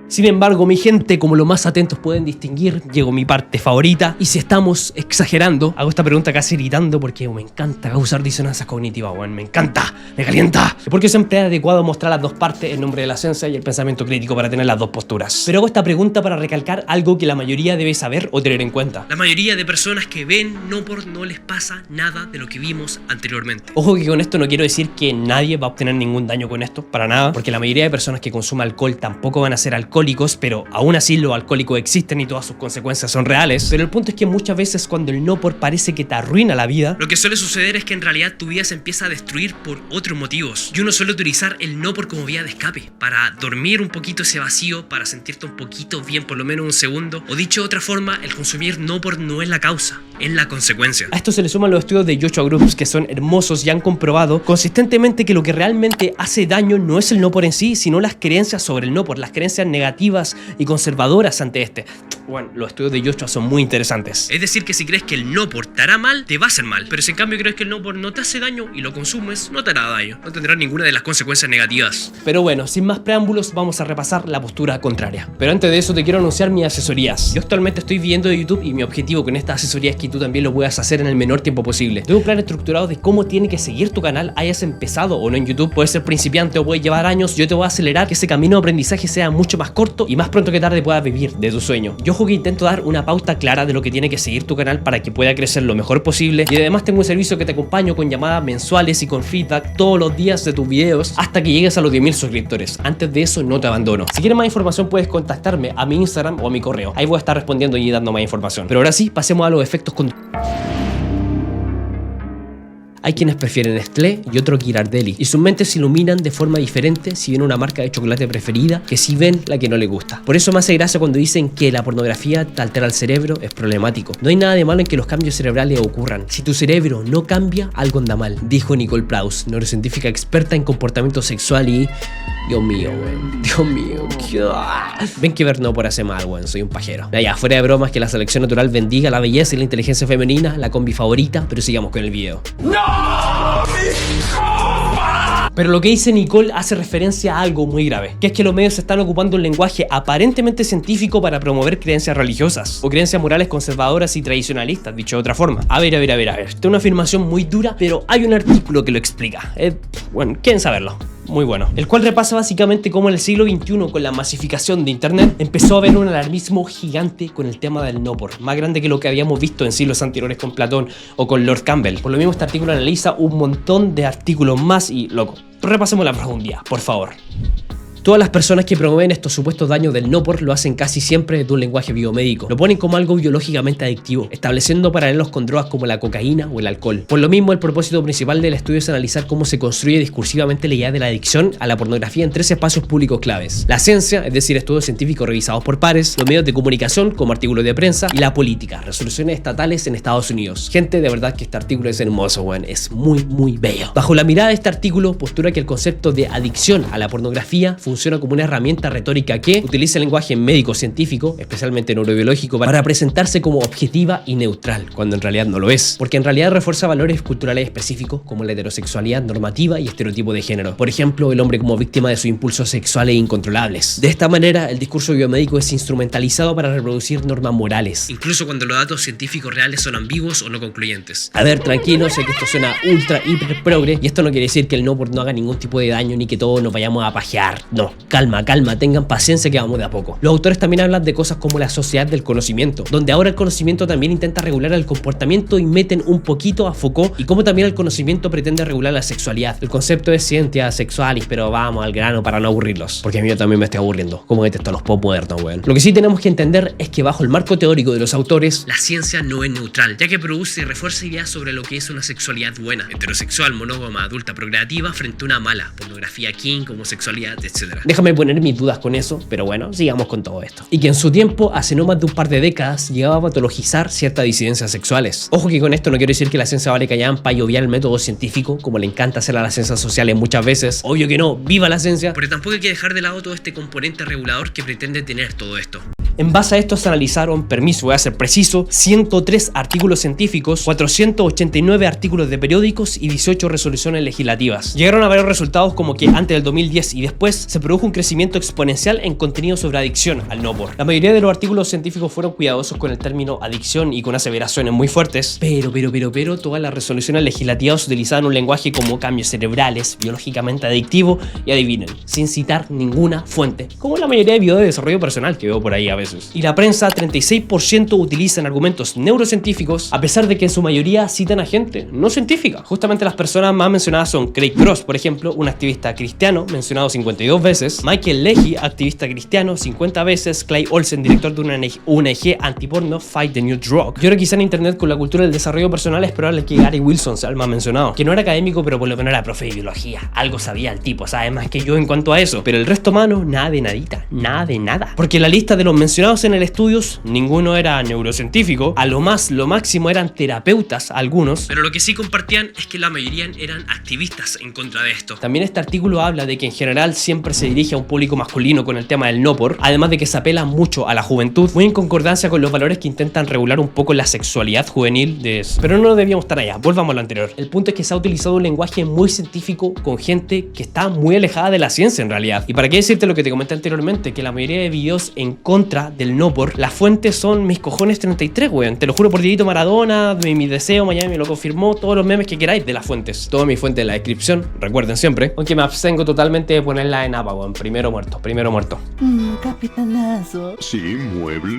Sin embargo, mi gente, como lo más atentos pueden distinguir, llegó mi parte favorita, y si estamos exagerando, hago esta pregunta casi gritando porque me encanta causar disonancias cognitivas, me encanta, me calienta. Porque siempre es adecuado mostrar las dos partes en nombre de la ciencia y el pensamiento crítico para tener las dos posturas. Pero hago esta pregunta para recalcar algo que la mayoría debe saber o tener en cuenta. La mayoría de personas que ven no les pasa nada de lo que vimos anteriormente. Ojo que con esto no quiero decir que nadie va a obtener ningún daño con esto, para nada, porque la mayoría de personas que consumen alcohol tampoco van a ser alcohólicos, pero aún así los alcohólicos existen y todas sus consecuencias son reales. Pero el punto es que muchas veces cuando el no por parece que te arruina la vida, lo que suele suceder es que en realidad tu vida se empieza a destruir por otros motivos. Y uno suele utilizar el no por como vía de escape, para dormir un poquito ese vacío, para sentirte un poquito bien por lo menos un segundo. O dicho de otra forma, el consumir no por no es la causa, es la consecuencia. A esto se le suman los estudios de Joshua Groups, que son hermosos y han comprobado consistentemente que lo que realmente hace daño no es el no por en sí, sino las creencias sobre el no por, las creencias negativas y conservadoras ante este. Bueno, los estudios de Joshua son muy interesantes. Es decir, que si crees que el no por te hará mal, te va a hacer mal. Pero si en cambio crees que el no por no te hace daño y lo consumes, no te hará daño. No tendrás ninguna de las consecuencias negativas. Pero bueno, sin más preámbulos, vamos a repasar la postura contraria. Pero antes de eso te quiero anunciar mis asesorías. Yo actualmente estoy viviendo de YouTube y mi objetivo con esta asesoría es que tú también lo puedas hacer en el menor tiempo posible. Tengo un plan estructurado de cómo tiene que seguir tu canal, hayas empezado o no en YouTube. Puedes ser principiante o puedes llevar años. Yo te voy a acelerar que ese camino de aprendizaje sea mucho más corto y más pronto que tarde puedas vivir de tu sueño. Yo ojo que intento dar una pauta clara de lo que tiene que seguir tu canal para que pueda crecer lo mejor posible, y además tengo un servicio que te acompaño con llamadas mensuales y con feedback todos los días de tus videos hasta que llegues a los 10.000 suscriptores. Antes de eso no te abandono. Si quieres más información puedes contactarme a mi Instagram o a mi correo. Ahí voy a estar respondiendo y dando más información. Pero ahora sí, pasemos a los efectos con... Hay quienes prefieren Nestlé y otros Ghirardelli, y sus mentes se iluminan de forma diferente si ven una marca de chocolate preferida que si ven la que no les gusta. Por eso me hace gracia cuando dicen que la pornografía te altera el cerebro, es problemático. No hay nada de malo en que los cambios cerebrales ocurran. Si tu cerebro no cambia, algo anda mal, dijo Nicole Plaus, neurocientífica experta en comportamiento sexual y... Dios mío, weón. Dios mío. Ven que ver no por hacer mal, weón. Soy un pajero. Ya, fuera de bromas, que la selección natural bendiga la belleza y la inteligencia femenina, la combi favorita, pero sigamos con el video. ¡No! Pero lo que dice Nicole hace referencia a algo muy grave, que es que los medios están ocupando un lenguaje aparentemente científico para promover creencias religiosas o creencias morales conservadoras y tradicionalistas, dicho de otra forma. A ver. Esta es una afirmación muy dura, pero hay un artículo que lo explica. Bueno, quieren saberlo. Muy bueno, el cual repasa básicamente cómo en el siglo XXI, con la masificación de internet, empezó a haber un alarmismo gigante con el tema del no por, más grande que lo que habíamos visto en siglos anteriores con Platón o con Lord Campbell. Por lo mismo este artículo analiza un montón de artículos más y, loco, repasemos la profundidad, por favor. Todas las personas que promueven estos supuestos daños del no por lo hacen casi siempre desde un lenguaje biomédico. Lo ponen como algo biológicamente adictivo, estableciendo paralelos con drogas como la cocaína o el alcohol. Por lo mismo, el propósito principal del estudio es analizar cómo se construye discursivamente la idea de la adicción a la pornografía en 3 espacios públicos claves: la ciencia, es decir, estudios científicos revisados por pares; los medios de comunicación, como artículos de prensa; y la política, resoluciones estatales en Estados Unidos. Gente, de verdad que este artículo es hermoso, weón. Es muy, muy bello. Bajo la mirada de este artículo, postura que el concepto de adicción a la pornografía funciona como una herramienta retórica que utiliza el lenguaje médico-científico, especialmente neurobiológico, para presentarse como objetiva y neutral, cuando en realidad no lo es, porque en realidad refuerza valores culturales específicos como la heterosexualidad normativa y estereotipo de género. Por ejemplo, el hombre como víctima de sus impulsos sexuales incontrolables. De esta manera, el discurso biomédico es instrumentalizado para reproducir normas morales, incluso cuando los datos científicos reales son ambiguos o no concluyentes. A ver, tranquilo, sé que esto suena ultra, hiper progre, y esto no quiere decir que el no por no haga ningún tipo de daño ni que todos nos vayamos a pajear. No, calma, tengan paciencia que vamos de a poco. Los autores también hablan de cosas como la sociedad del conocimiento, donde ahora el conocimiento también intenta regular el comportamiento y meten un poquito a Foucault, y como también el conocimiento pretende regular la sexualidad. El concepto es identidad sexualis, pero vamos al grano para no aburrirlos, porque a mí yo también me estoy aburriendo. Como detesto a los pop modernos, weón. Lo que sí tenemos que entender es que bajo el marco teórico de los autores, la ciencia no es neutral, ya que produce y refuerza ideas sobre lo que es una sexualidad buena, heterosexual, monógama, adulta, procreativa, frente a una mala, pornografía, kink, homosexualidad, etc. Déjame poner mis dudas con eso, pero bueno, sigamos con todo esto. Y que en su tiempo, hace no más de un par de décadas, llegaba a patologizar ciertas disidencias sexuales. Ojo que con esto no quiero decir que la ciencia vale callampa y obviar el método científico, como le encanta hacer a las ciencias sociales muchas veces. Obvio que no, viva la ciencia, pero tampoco hay que dejar de lado todo este componente regulador que pretende tener todo esto. En base a esto se analizaron, permiso, voy a ser preciso, 103 artículos científicos, 489 artículos de periódicos y 18 resoluciones legislativas. Llegaron a varios resultados como que antes del 2010 y después se produjo un crecimiento exponencial en contenido sobre adicción al no por. La mayoría de los artículos científicos fueron cuidadosos con el término adicción y con aseveraciones muy fuertes, pero todas las resoluciones legislativas utilizaban un lenguaje como cambios cerebrales, biológicamente adictivo y adivinen, sin citar ninguna fuente, como la mayoría de videos de desarrollo personal que veo por ahí a veces. Y la prensa, 36% utilizan argumentos neurocientíficos, a pesar de que en su mayoría citan a gente no científica. Justamente las personas más mencionadas son Craig Cross, por ejemplo, un activista cristiano, mencionado 52 veces, Michael Leahy, activista cristiano, 50 veces, Clay Olsen, director de una ONG antiporno, Fight the New Drug. Yo creo que quizá en internet con la cultura del desarrollo personal es probable que Gary Wilson sea el más mencionado, que no era académico pero por lo menos era profe de biología. Algo sabía el tipo, sabe más que yo en cuanto a eso, pero el resto mano, nada de nadita, nada de nada. Porque la lista de los mencionados en el estudio, ninguno era neurocientífico, a lo máximo eran terapeutas algunos, pero lo que sí compartían es que la mayoría eran activistas en contra de esto. También este artículo habla de que en general siempre siempre se dirige a un público masculino con el tema del no por, además de que se apela mucho a la juventud, muy en concordancia con los valores que intentan regular un poco la sexualidad juvenil pero no debíamos estar allá, volvamos a lo anterior. El punto es que se ha utilizado un lenguaje muy científico con gente que está muy alejada de la ciencia en realidad. Y para qué decirte lo que te comenté anteriormente, que la mayoría de videos en contra del no por, las fuentes son mis cojones 33, weón. Te lo juro por Dieguito Maradona, mi deseo, Miami me lo confirmó, todos los memes que queráis de las fuentes. Toda mi fuente en la descripción, recuerden siempre. Aunque me abstengo totalmente de ponerla en APA, weón. Primero muerto. Capitanazo. Sí, mueble.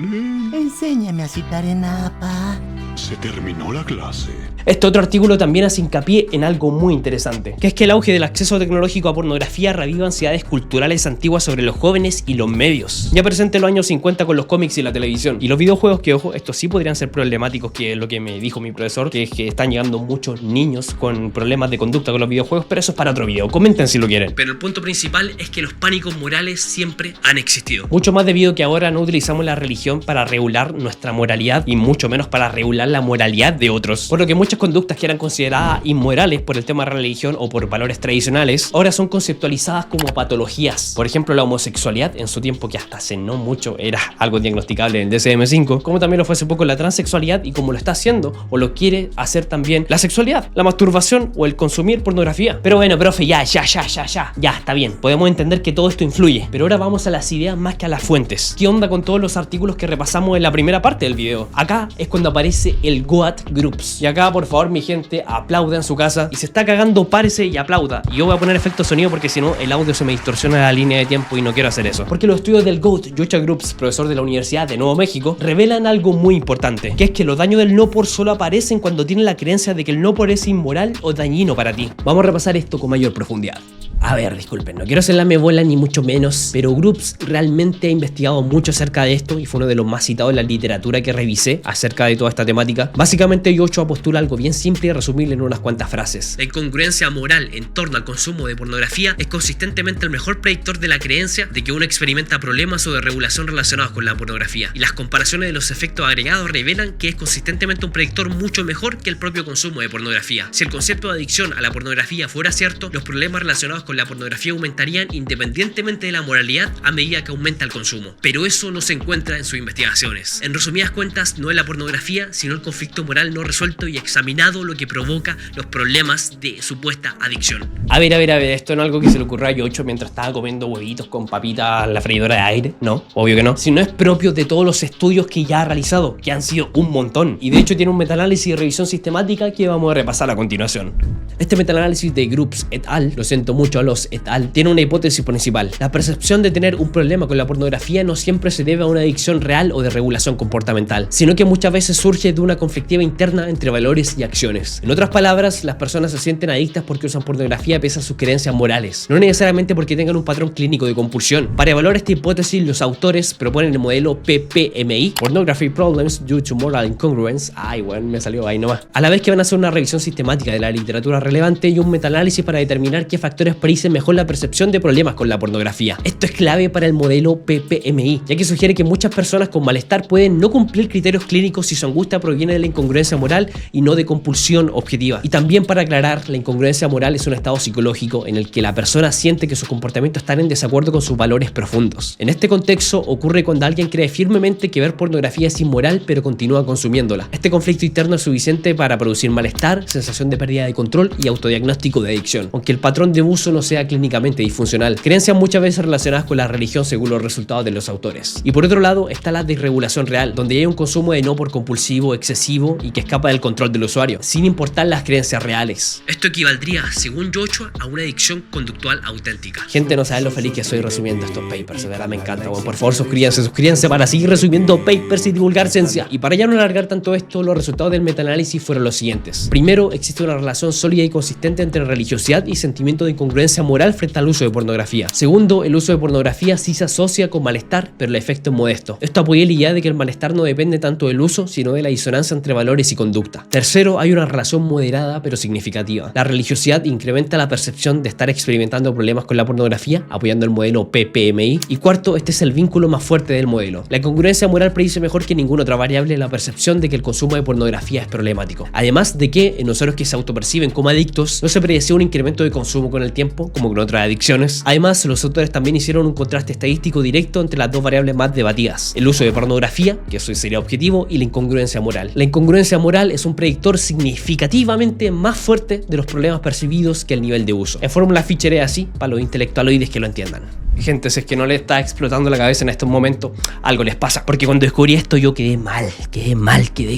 Enséñame a citar en APA. Se terminó la clase. Este otro artículo también hace hincapié en algo muy interesante, que es que el auge del acceso tecnológico a pornografía reviva ansiedades culturales antiguas sobre los jóvenes y los medios, ya presente en los años 50 con los cómics y la televisión. Y los videojuegos, que ojo, estos sí podrían ser problemáticos, que es lo que me dijo mi profesor, que es que están llegando muchos niños con problemas de conducta con los videojuegos, pero eso es para otro video, comenten si lo quieren. Pero el punto principal es que los pánicos morales siempre han existido. Mucho más debido a que ahora no utilizamos la religión para regular nuestra moralidad y mucho menos para regular la moralidad de otros, por lo que muchas conductas que eran consideradas inmorales por el tema de religión o por valores tradicionales ahora son conceptualizadas como patologías. Por ejemplo, la homosexualidad en su tiempo, que hasta hace no mucho era algo diagnosticable en el DSM-5, como también lo fue hace poco la transexualidad y como lo está haciendo o lo quiere hacer también la sexualidad, la masturbación o el consumir pornografía. Pero bueno, profe, ya, está bien, podemos entender que todo esto influye, pero ahora vamos a las ideas más que a las fuentes. ¿Qué onda con todos los artículos que repasamos en la primera parte del video? Acá es cuando aparece el Goat Groups. Y acá, por favor, mi gente, aplauda en su casa. Y se está cagando, párese y aplauda. Y yo voy a poner efecto sonido porque si no, el audio se me distorsiona la línea de tiempo y no quiero hacer eso. Porque los estudios del Goat Groups, profesor de la Universidad de Nuevo México, revelan algo muy importante, que es que los daños del no por solo aparecen cuando tienen la creencia de que el no por es inmoral o dañino para ti. Vamos a repasar esto con mayor profundidad. A ver, disculpen, no quiero hacer la bola ni mucho menos, pero Groups realmente ha investigado mucho acerca de esto y fue uno de los más citados en la literatura que revisé acerca de toda esta temática. Básicamente, Joshua postula algo bien simple y resumible en unas cuantas frases. La incongruencia moral en torno al consumo de pornografía es consistentemente el mejor predictor de la creencia de que uno experimenta problemas o de regulación relacionados con la pornografía. Y las comparaciones de los efectos agregados revelan que es consistentemente un predictor mucho mejor que el propio consumo de pornografía. Si el concepto de adicción a la pornografía fuera cierto, los problemas relacionados con la pornografía aumentarían independientemente de la moralidad a medida que aumenta el consumo. Pero eso no se encuentra en sus investigaciones. En resumidas cuentas, no es la pornografía, sino el conflicto moral no resuelto y examinado lo que provoca los problemas de supuesta adicción. A ver, esto no es algo que se le ocurrió a Yocho mientras estaba comiendo huevitos con papitas en la freidora de aire, no, obvio que no. Sino es propio de todos los estudios que ya ha realizado, que han sido un montón. Y de hecho tiene un metaanálisis y revisión sistemática que vamos a repasar a continuación. Este metaanálisis de Groups et al, lo siento mucho a los et al, tiene una hipótesis principal. La percepción de tener un problema con la pornografía no siempre se debe a una adicción real o de regulación comportamental, sino que muchas veces surge de una conflictiva interna entre valores y acciones. En otras palabras, las personas se sienten adictas porque usan pornografía pese a sus creencias morales, no necesariamente porque tengan un patrón clínico de compulsión. Para evaluar esta hipótesis, los autores proponen el modelo PPMI, Pornography Problems Due to Moral Incongruence. Ay, bueno, me salió ahí nomás. A la vez que van a hacer una revisión sistemática de la literatura relevante y un metaanálisis para determinar qué factores predicen mejor la percepción de problemas con la pornografía. Esto es clave para el modelo PPMI, ya que sugiere que muchas personas con malestar pueden no cumplir criterios clínicos si su angustia proviene de la incongruencia moral y no de compulsión objetiva. Y también, para aclarar, la incongruencia moral es un estado psicológico en el que la persona siente que sus comportamientos están en desacuerdo con sus valores profundos. En este contexto ocurre cuando alguien cree firmemente que ver pornografía es inmoral pero continúa consumiéndola. Este conflicto interno es suficiente para producir malestar, sensación de pérdida de control y autodiagnóstico de adicción, aunque el patrón de uso no sea clínicamente disfuncional. Creencias muchas veces relacionadas con la religión según los resultados de los autores. Y por otro lado está la desregulación real, donde hay un consumo de no por compulsivo, excesivo y que escapa del control del usuario, sin importar las creencias reales. Esto equivaldría, según Joshua, a una adicción conductual auténtica. Gente, no sabe lo feliz que soy resumiendo estos papers, de verdad me encanta. Bueno, por favor, suscríbanse para seguir resumiendo papers y divulgar ciencia. Y para ya no alargar tanto esto, los resultados del metaanálisis fueron los siguientes. Primero, existe una relación sólida y consistente entre religiosidad y sentimiento de incongruencia moral frente al uso de pornografía. Segundo, el uso de pornografía sí se asocia con malestar, pero el efecto es modesto. Esto apoya la idea de que el malestar no depende tanto del uso, sino de la disonancia entre valores y conducta. Tercero, hay una relación moderada pero significativa. La religiosidad incrementa la percepción de estar experimentando problemas con la pornografía, apoyando el modelo PPMI. Y cuarto, este es el vínculo más fuerte del modelo. La congruencia moral predice mejor que ninguna otra variable la percepción de que el consumo de pornografía es problemático. Además de que en usuarios que se autoperciben como adictos, no se predecía un incremento de consumo con el tiempo, como con otras adicciones. Además, los autores también hicieron un contraste estadístico directo entre las dos variables más debatidas: el uso de pornografía, que eso sería objetivo, y la incongruencia moral. La incongruencia moral es un predictor significativamente más fuerte de los problemas percibidos que el nivel de uso. En fórmula Fisher es así, para los intelectualoides que lo entiendan. Gente, si es que no le está explotando la cabeza en estos momentos, algo les pasa. Porque cuando descubrí esto yo quedé mal, quedé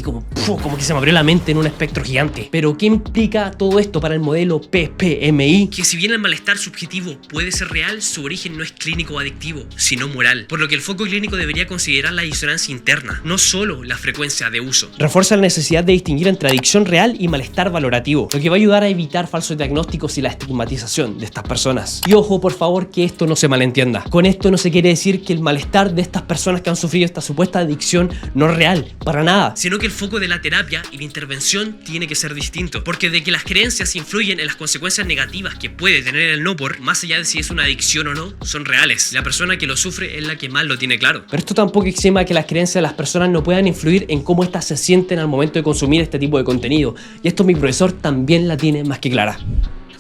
como que se me abrió la mente en un espectro gigante. Pero ¿qué implica todo esto para el modelo PPMI? Que si bien el malestar subjetivo puede ser real, su origen no es clínico o adictivo, sino moral. Por lo que el foco clínico debería considerar la disonancia interna, no solo la frecuencia de uso. Refuerza la necesidad de distinguir entre adicción real y malestar valorativo, lo que va a ayudar a evitar falsos diagnósticos y la estigmatización de estas personas. Y ojo, por favor, que esto no se malentienda. Con esto no se quiere decir que el malestar de estas personas que han sufrido esta supuesta adicción no es real, para nada, sino que el foco de la terapia y la intervención tiene que ser distinto, porque de que las creencias influyen en las consecuencias negativas que puede tener el no por, más allá de si es una adicción o no, son reales. La persona que lo sufre es la que más lo tiene claro. Pero esto tampoco exima que las creencias de las personas no puedan influir en cómo éstas se sienten al momento de consumir este tipo de contenido, y esto mi profesor también la tiene más que clara.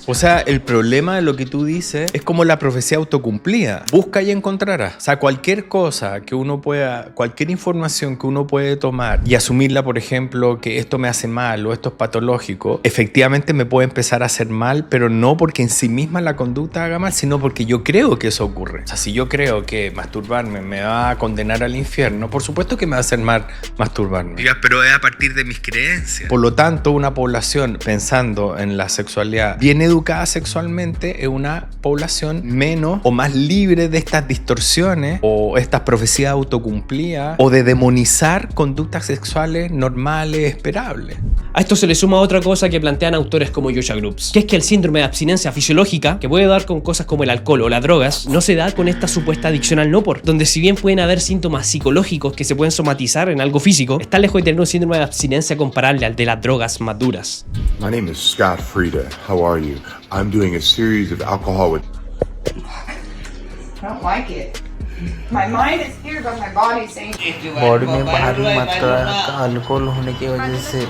O sea, el problema de lo que tú dices es como la profecía autocumplida. Busca y encontrarás. O sea, cualquier cosa que uno pueda, cualquier información que uno puede tomar y asumirla, por ejemplo, que esto me hace mal o esto es patológico, efectivamente me puede empezar a hacer mal, pero no porque en sí misma la conducta haga mal, sino porque yo creo que eso ocurre. O sea, si yo creo que masturbarme me va a condenar al infierno, por supuesto que me va a hacer mal masturbarme. Digas, pero es a partir de mis creencias. Por lo tanto, una población pensando en la sexualidad bien educada sexualmente es una población menos o más libre de estas distorsiones o estas profecías autocumplidas o de demonizar conductas sexuales normales, esperables. A esto se le suma otra cosa que plantean autores como Joshua Groups, que es que el síndrome de abstinencia fisiológica, que puede dar con cosas como el alcohol o las drogas, no se da con esta supuesta adicción al no por, donde si bien pueden haber síntomas psicológicos que se pueden somatizar en algo físico, está lejos de tener un síndrome de abstinencia comparable al de las drogas más duras. My name is Scott Frieda. How are you? I'm doing a series of alcohol with... I don't like it. My mind is here, but my body's saying... body में भारी मात्रा का अल्कोहल होने की वजह से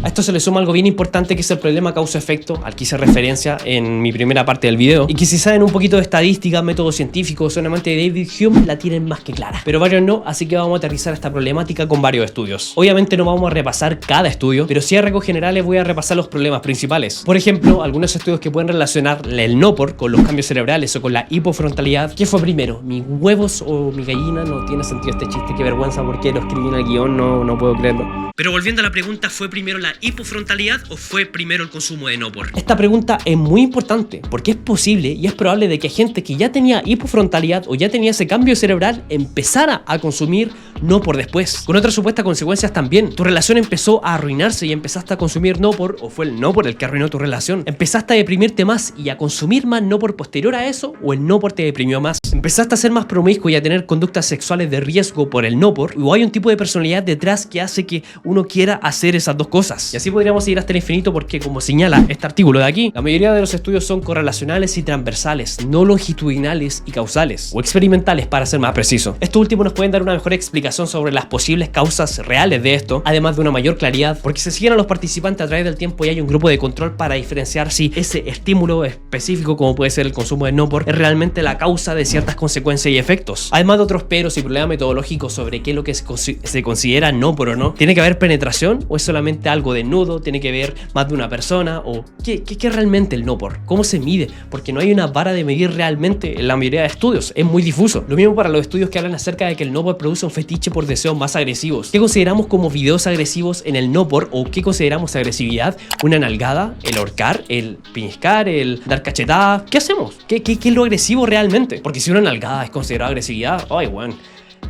A esto se le suma algo bien importante, que es el problema causa-efecto al que hice referencia en mi primera parte del video, y que si saben un poquito de estadística, métodos científicos, son amantes de David Hume, la tienen más que clara, pero varios no, así que vamos a aterrizar esta problemática con varios estudios. Obviamente no vamos a repasar cada estudio, pero sí a rasgos generales voy a repasar los problemas principales. Por ejemplo, algunos estudios que pueden relacionar el no por con los cambios cerebrales o con la hipofrontalidad. ¿Qué fue primero, mis huevos o mi gallina? No tiene sentido este chiste, qué vergüenza, porque lo escribí en el guión, no puedo creerlo. Pero volviendo a la pregunta, ¿fue primero la hipofrontalidad o fue primero el consumo de no por? Esta pregunta es muy importante porque es posible y es probable de que gente que ya tenía hipofrontalidad o ya tenía ese cambio cerebral empezara a consumir no por después, con otras supuestas consecuencias también. Tu relación empezó a arruinarse y empezaste a consumir no por, o fue el no por el que arruinó tu relación. Empezaste a deprimirte más y a consumir más no por posterior a eso, o el no por te deprimió más. Empezaste a ser más promiscuo y a tener conductas sexuales de riesgo por el no por, o hay un tipo de personalidad detrás que hace que uno quiera hacer esas dos cosas. Y así podríamos seguir hasta el infinito porque, como señala este artículo de aquí, la mayoría de los estudios son correlacionales y transversales, no longitudinales y causales, o experimentales para ser más preciso. Estos últimos nos pueden dar una mejor explicación sobre las posibles causas reales de esto, además de una mayor claridad, porque se siguen a los participantes a través del tiempo y hay un grupo de control para diferenciar si ese estímulo específico, como puede ser el consumo de no por, es realmente la causa de ciertas consecuencias y efectos. Además de otros peros y problemas metodológicos sobre qué es lo que se considera no por o no. ¿Tiene que haber penetración o es solamente algo desnudo? ¿Tiene que ver más de una persona? ¿O qué es realmente el no por? ¿Cómo se mide? Porque no hay una vara de medir realmente en la mayoría de estudios, es muy difuso. Lo mismo para los estudios que hablan acerca de que el no por produce un fetiche por deseos más agresivos. ¿Qué consideramos como videos agresivos en el no por? ¿O qué consideramos agresividad? ¿Una nalgada? ¿El ahorcar? ¿El piñiscar? ¿El dar cachetadas? ¿Qué hacemos? ¿Qué es lo agresivo realmente? Porque si una nalgada es considerada agresividad, ay, bueno,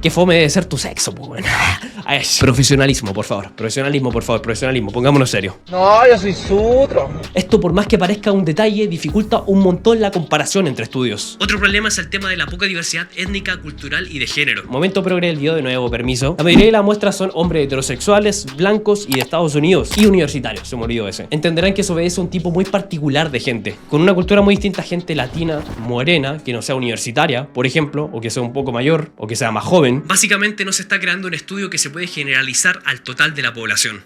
qué fome debe ser tu sexo, pues bueno. Profesionalismo, por favor. Profesionalismo. Pongámonos serio. No, yo soy sutro. Esto, por más que parezca un detalle, dificulta un montón la comparación entre estudios. Otro problema es el tema de la poca diversidad étnica, cultural y de género. Momento progre del video de nuevo, permiso. La mayoría de las muestras son hombres heterosexuales, blancos y de Estados Unidos. Y universitarios, se me olvidó ese. Entenderán que eso obedece a un tipo muy particular de gente, con una cultura muy distinta a gente latina, morena, que no sea universitaria, por ejemplo, o que sea un poco mayor, o que sea más joven. Básicamente no se está creando un estudio que se puede generalizar al total de la población.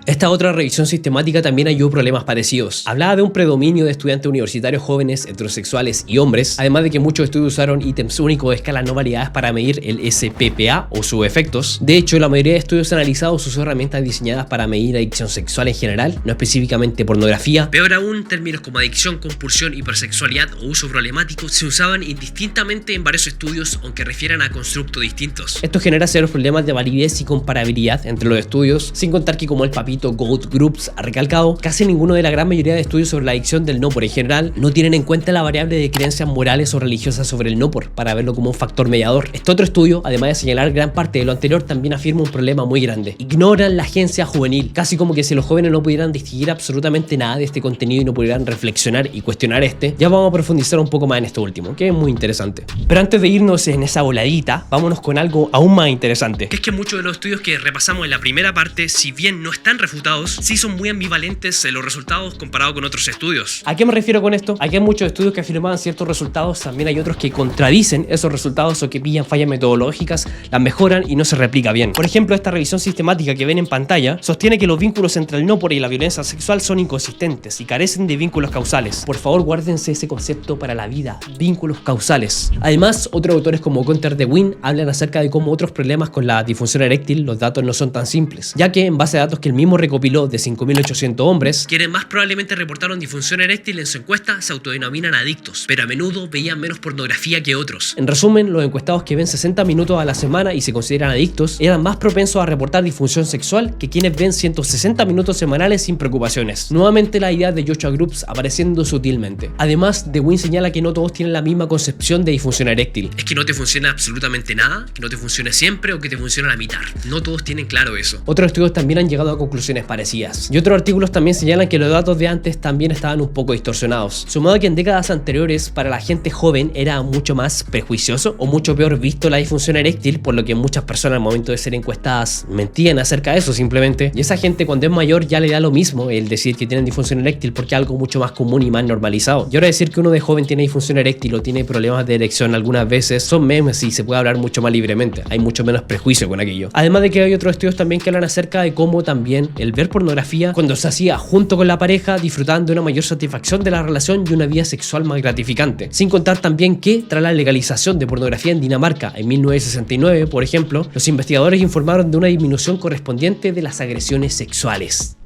Esta otra revisión sistemática también halló problemas parecidos. Hablaba de un predominio de estudiantes universitarios jóvenes, heterosexuales y hombres, además de que muchos estudios usaron ítems únicos de escalas no validadas para medir el SPPA o sus efectos. De hecho, la mayoría de estudios analizados usó herramientas diseñadas para medir adicción sexual en general, no específicamente pornografía. Peor aún, términos como adicción, compulsión, hipersexualidad o uso problemático se usaban indistintamente en varios estudios, aunque refieran a constructos distintos. Esto genera serios problemas de validez y comparabilidad entre los estudios, sin contar que, como el papito Goat Groups ha recalcado, casi ninguno de la gran mayoría de estudios sobre la adicción del no-por en general no tienen en cuenta la variable de creencias morales o religiosas sobre el no-por para verlo como un factor mediador. Este otro estudio, además de señalar gran parte de lo anterior, también afirma un problema muy grande. Ignoran la agencia juvenil, casi como que si los jóvenes no pudieran distinguir absolutamente nada de este contenido y no pudieran reflexionar y cuestionar este. Ya vamos a profundizar un poco más en esto último, que es muy interesante. Pero antes de irnos en esa voladita, vámonos con algo aún más interesante, que es que muchos de los estudios que repasamos en la primera parte, si bien no están refutados, sí son muy ambivalentes en los resultados comparado con otros estudios. ¿A qué me refiero con esto? Aquí hay muchos estudios que afirmaban ciertos resultados, también hay otros que contradicen esos resultados o que pillan fallas metodológicas, las mejoran y no se replica bien. Por ejemplo, esta revisión sistemática que ven en pantalla sostiene que los vínculos entre el no-por y la violencia sexual son inconsistentes y carecen de vínculos causales. Por favor, guárdense ese concepto para la vida, vínculos causales. Además, otros autores como Gunther de Wijn hablan acerca de cómo otros problemas con la disfunción eréctil los datos no son tan simples, ya que en base a datos que el mismo recopiló de 5.800 hombres, quienes más probablemente reportaron disfunción eréctil en su encuesta se autodenominan adictos, pero a menudo veían menos pornografía que otros. En resumen, los encuestados que ven 60 minutos a la semana y se consideran adictos eran más propensos a reportar disfunción sexual que quienes ven 160 minutos semanales sin preocupaciones. Nuevamente la idea de Joshua Groups apareciendo sutilmente. Además, De Wijn señala que no todos tienen la misma concepción de disfunción eréctil. Es que no te funciona absolutamente nada, que no te funcione siempre o que te funciona a la mitad. No todos tienen claro eso. Otros estudios también han llegado a conclusiones parecidas. Y otros artículos también señalan que los datos de antes también estaban un poco distorsionados. Sumado a que en décadas anteriores para la gente joven era mucho más prejuicioso o mucho peor visto la disfunción eréctil, por lo que muchas personas al momento de ser encuestadas mentían acerca de eso simplemente. Y esa gente cuando es mayor ya le da lo mismo el decir que tienen disfunción eréctil porque es algo mucho más común y más normalizado. Y ahora decir que uno de joven tiene disfunción eréctil o tiene problemas de erección algunas veces son memes y se puede hablar mucho más libremente. Hay mucho menos prejuicio con aquello. Además de que hay otros estudios también que hablan acerca de cómo también el ver pornografía cuando se hacía junto con la pareja disfrutaban de una mayor satisfacción de la relación y una vida sexual más gratificante. Sin contar también que tras la legalización de pornografía en Dinamarca en 1969, por ejemplo, los investigadores informaron de una disminución correspondiente de las agresiones sexuales.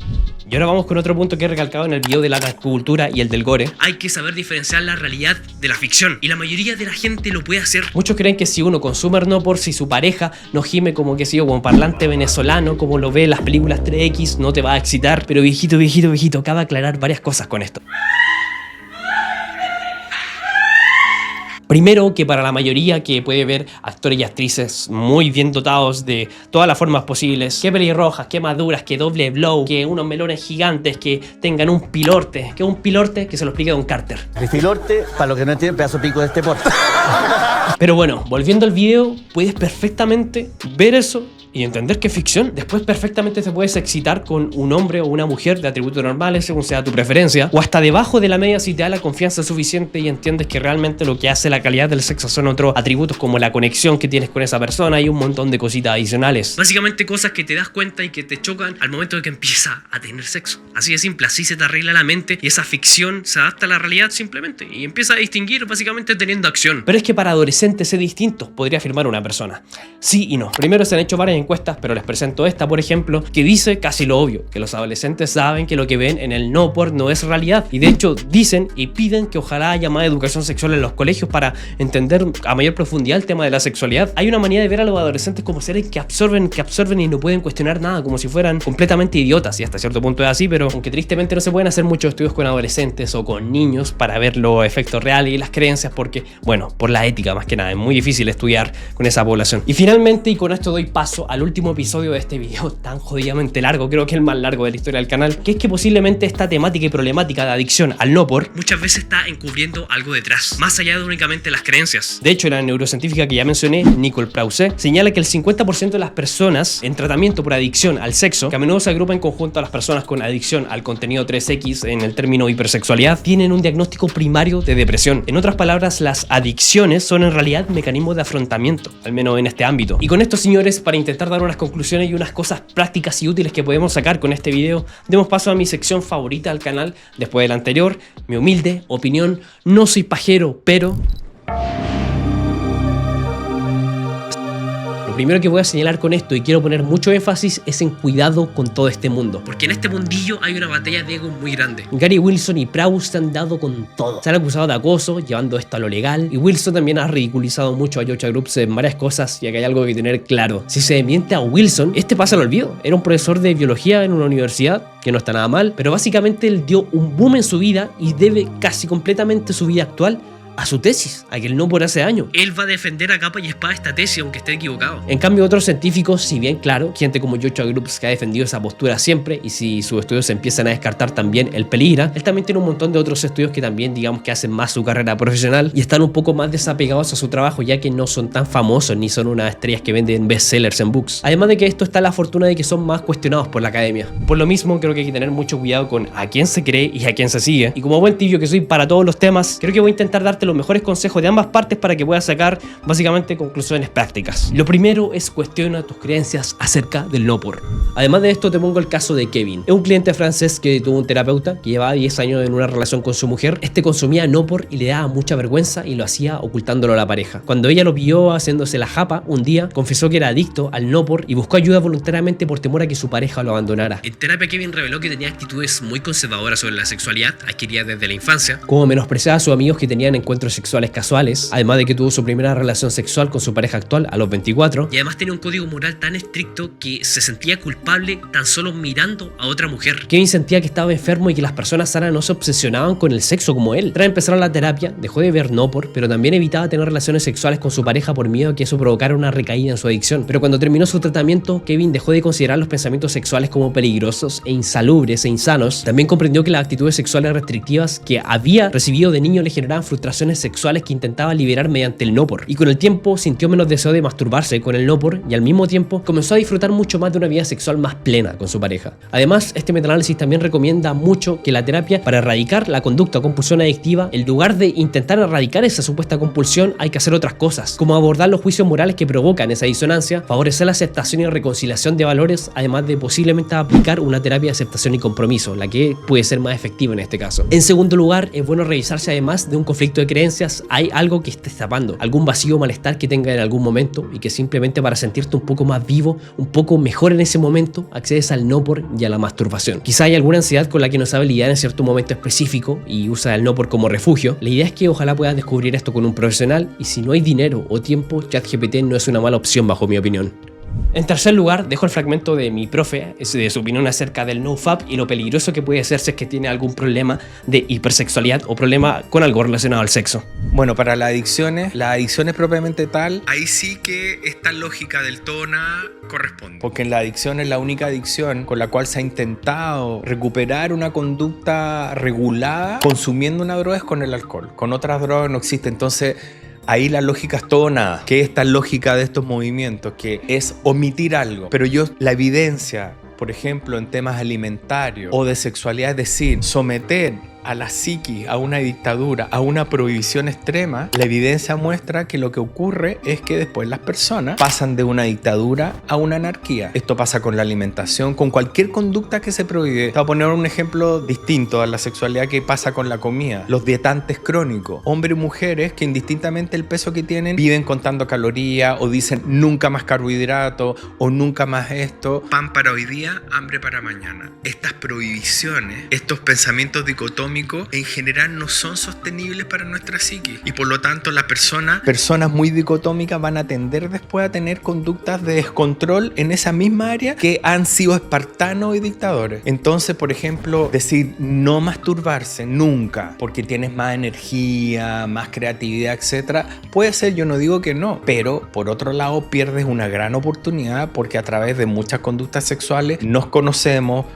Y ahora vamos con otro punto que he recalcado en el video de la cultura y el del gore. Hay que saber diferenciar la realidad de la ficción y la mayoría de la gente lo puede hacer. Muchos creen que si uno consume no-por, si su pareja no gime como que si yo como parlante venezolano, como lo ve en las películas 3X, no te va a excitar. Pero viejito, cabe aclarar varias cosas con esto. Primero, que para la mayoría que puede ver actores y actrices muy bien dotados de todas las formas posibles, que pelirrojas, que maduras, que doble blow, que unos melones gigantes, que tengan un pilorte, que un pilorte que se lo explique Don Carter. El pilorte, para los que no entienden, pedazo pico de este porte. Pero bueno, volviendo al video, puedes perfectamente ver eso y entender que es ficción. Después perfectamente te puedes excitar con un hombre o una mujer de atributos normales según sea tu preferencia, o hasta debajo de la media si te da la confianza suficiente y entiendes que realmente lo que hace la calidad del sexo son otros atributos como la conexión que tienes con esa persona y un montón de cositas adicionales. Básicamente cosas que te das cuenta y que te chocan al momento de que empieza a tener sexo. Así de simple, así se te arregla la mente y esa ficción se adapta a la realidad simplemente y empieza a distinguir básicamente teniendo acción. Pero es que para adolescentes es distinto, podría afirmar una persona. Sí y no. Primero se han hecho varias encuestas, pero les presento esta, por ejemplo, que dice casi lo obvio, que los adolescentes saben que lo que ven en el no-por no es realidad. Y de hecho dicen y piden que ojalá haya más educación sexual en los colegios para entender a mayor profundidad el tema de la sexualidad. Hay una manera de ver a los adolescentes como seres que absorben y no pueden cuestionar nada, como si fueran completamente idiotas, y hasta cierto punto es así, pero aunque tristemente no se pueden hacer muchos estudios con adolescentes o con niños para ver los efectos reales y las creencias, porque, bueno, por la ética más que nada, es muy difícil estudiar con esa población. Y finalmente, y con esto doy paso al último episodio de este video tan jodidamente largo, creo que el más largo de la historia del canal, que es que posiblemente esta temática y problemática de adicción al no-por muchas veces está encubriendo algo detrás, más allá de únicamente las creencias. De hecho, la neurocientífica que ya mencioné, Nicole Prause, señala que el 50% de las personas en tratamiento por adicción al sexo, que a menudo se agrupa en conjunto a las personas con adicción al contenido 3X en el término hipersexualidad, tienen un diagnóstico primario de depresión. En otras palabras, las adicciones son en realidad mecanismos de afrontamiento, al menos en este ámbito. Y con esto, señores, para intentar dar unas conclusiones y unas cosas prácticas y útiles que podemos sacar con este video, demos paso a mi sección favorita del canal después del anterior, mi humilde opinión. No soy pajero, pero... Lo primero que voy a señalar con esto, y quiero poner mucho énfasis, es en cuidado con todo este mundo, porque en este mundillo hay una batalla de ego muy grande. Gary Wilson y Prowse se han dado con todo. Se han acusado de acoso, llevando esto a lo legal, y Wilson también ha ridiculizado mucho a Yocha Groups en varias cosas, y acá hay algo que tener claro. Si se miente a Wilson, este pasa al olvido. Era un profesor de biología en una universidad, que no está nada mal, pero básicamente él dio un boom en su vida y debe casi completamente su vida actual a su tesis, a que él no por hace años. Él va a defender a capa y espada esta tesis, aunque esté equivocado. En cambio, otros científicos, si bien claro, gente como Yocha Groups, que ha defendido esa postura siempre, y si sus estudios se empiezan a descartar también, él peligra. Él también tiene un montón de otros estudios que también, digamos, que hacen más su carrera profesional y están un poco más desapegados a su trabajo, ya que no son tan famosos ni son unas estrellas que venden bestsellers en books. Además de que esto está la fortuna de que son más cuestionados por la academia. Por lo mismo, creo que hay que tener mucho cuidado con a quién se cree y a quién se sigue. Y como buen tibio que soy para todos los temas, creo que voy a intentar darte los mejores consejos de ambas partes para que puedas sacar básicamente conclusiones prácticas. Lo primero es cuestiona tus creencias acerca del no por. Además de esto te pongo el caso de Kevin. Es un cliente francés que tuvo un terapeuta que llevaba 10 años en una relación con su mujer. Este consumía no por y le daba mucha vergüenza y lo hacía ocultándolo a la pareja. Cuando ella lo pilló haciéndose la japa, un día confesó que era adicto al no por y buscó ayuda voluntariamente por temor a que su pareja lo abandonara. En terapia, Kevin reveló que tenía actitudes muy conservadoras sobre la sexualidad adquirida desde la infancia, como menospreciaba a sus amigos que tenían encuentros sexuales casuales, además de que tuvo su primera relación sexual con su pareja actual a los 24, y además tenía un código moral tan estricto que se sentía culpable tan solo mirando a otra mujer. Kevin sentía que estaba enfermo y que las personas sanas no se obsesionaban con el sexo como él. Tras empezar la terapia, dejó de ver no por, pero también evitaba tener relaciones sexuales con su pareja por miedo a que eso provocara una recaída en su adicción. Pero cuando terminó su tratamiento, Kevin dejó de considerar los pensamientos sexuales como peligrosos e insalubres e insanos. También comprendió que las actitudes sexuales restrictivas que había recibido de niño le generaban frustraciones sexuales que intentaba liberar mediante el no por, y con el tiempo sintió menos deseo de masturbarse con el no por y al mismo tiempo comenzó a disfrutar mucho más de una vida sexual más plena con su pareja. Además, este metaanálisis también recomienda mucho que la terapia, para erradicar la conducta o compulsión adictiva, en lugar de intentar erradicar esa supuesta compulsión, hay que hacer otras cosas, como abordar los juicios morales que provocan esa disonancia, favorecer la aceptación y reconciliación de valores, además de posiblemente aplicar una terapia de aceptación y compromiso, la que puede ser más efectiva en este caso. En segundo lugar, es bueno revisar si además de un conflicto de creencias hay algo que estés tapando, algún vacío o malestar que tenga en algún momento, y que simplemente para sentirte un poco más vivo, un poco mejor en ese momento, accedes al no por y a la masturbación. Quizá hay alguna ansiedad con la que no sabes lidiar en cierto momento específico y usa el no por como refugio. La idea es que ojalá puedas descubrir esto con un profesional, y si no hay dinero o tiempo, ChatGPT no es una mala opción bajo mi opinión. En tercer lugar, dejo el fragmento de mi profe, de su opinión acerca del nofap y lo peligroso que puede ser si es que tiene algún problema de hipersexualidad o problema con algo relacionado al sexo. Bueno, para las adicciones propiamente tal, Ahí sí que esta lógica del tona corresponde. porque en la adicción es la única adicción con la cual se ha intentado recuperar una conducta regulada consumiendo una droga es con el alcohol. Con otras drogas no existe. Entonces, ahí la lógica es todo o nada. ¿Qué es esta lógica de estos movimientos? Que es omitir algo. Pero la evidencia, por ejemplo, en temas alimentarios o de sexualidad, es decir, someter a la psiquis, a una dictadura, a una prohibición extrema, la evidencia muestra que lo que ocurre es que después las personas pasan de una dictadura a una anarquía. Esto pasa con la alimentación, con cualquier conducta que se prohíbe. Te voy a poner un ejemplo distinto a la sexualidad que pasa con la comida. Los dietantes crónicos, hombres y mujeres que indistintamente el peso que tienen, viven contando calorías o dicen nunca más carbohidratos o nunca más esto. Pan para hoy día, hambre para mañana. Estas prohibiciones, estos pensamientos dicotómicos, en general no son sostenibles para nuestra psique, y por lo tanto las personas muy dicotómicas van a tender después a tener conductas de descontrol en esa misma área que han sido espartanos y dictadores. Entonces, por ejemplo, decir no masturbarse nunca porque tienes más energía, más creatividad, etcétera, puede ser, yo no digo que no, pero por otro lado pierdes una gran oportunidad porque a través de muchas conductas sexuales nos conocemos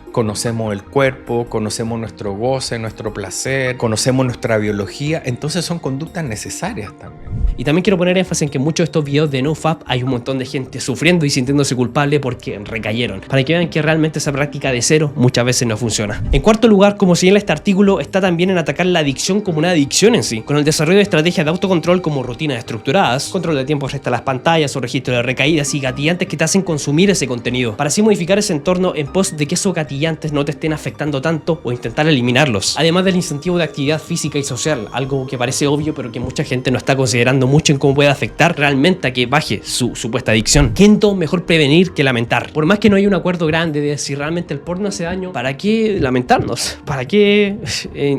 el cuerpo, conocemos nuestro goce, nuestro placer, conocemos nuestra biología, entonces son conductas necesarias también. Y también quiero poner énfasis en que en muchos de estos videos de NoFap hay un montón de gente sufriendo y sintiéndose culpable porque recayeron, para que vean que realmente esa práctica de cero muchas veces no funciona. En cuarto lugar, como señala este artículo, está también en atacar la adicción como una adicción en sí, con el desarrollo de estrategias de autocontrol como rutinas estructuradas, control de tiempo frente a las pantallas o registro de recaídas y gatillantes que te hacen consumir ese contenido, para así modificar ese entorno en pos de que esos gatillantes no te estén afectando tanto o intentar eliminarlos. Además del incentivo de actividad física y social, algo que parece obvio pero que mucha gente no está considerando mucho en cómo puede afectar realmente a que baje su supuesta adicción. Quinto, mejor prevenir que lamentar. Por más que no haya un acuerdo grande de si realmente el porno hace daño, ¿para qué lamentarnos? ¿Para qué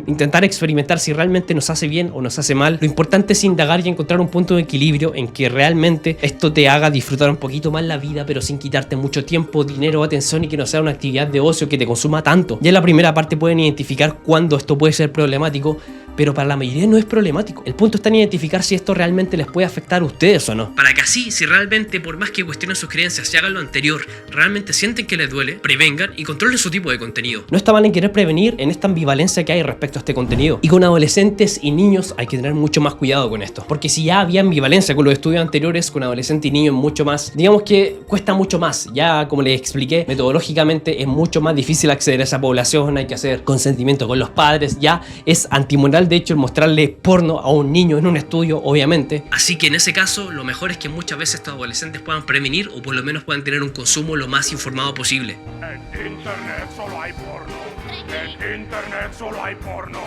intentar experimentar si realmente nos hace bien o nos hace mal? Lo importante es indagar y encontrar un punto de equilibrio en que realmente esto te haga disfrutar un poquito más la vida, pero sin quitarte mucho tiempo, dinero o atención, y que no sea una actividad de ocio que te consuma tanto. Ya en la primera parte pueden identificar cuándo esto puede ser problemático, pero para la mayoría no es problemático. El punto está en identificar si esto realmente les puede afectar a ustedes o no, para que así, si realmente, por más que cuestionen sus creencias y hagan lo anterior, realmente sienten que les duele, prevengan y controlen su tipo de contenido. No está mal en querer prevenir en esta ambivalencia que hay respecto a este contenido, y con adolescentes y niños hay que tener mucho más cuidado con esto, porque si ya había ambivalencia con los estudios anteriores, con adolescente y niños mucho más, digamos que cuesta mucho más. Ya como les expliqué, metodológicamente es mucho más difícil acceder a esa población, hay que hacer consentimiento con los padres, ya es antimoral de hecho el mostrarle porno a un niño en un estudio, obviamente. Así que en ese caso lo mejor es que muchas veces estos adolescentes puedan prevenir o por lo menos puedan tener un consumo lo más informado posible. En internet solo hay porno. En internet solo hay porno.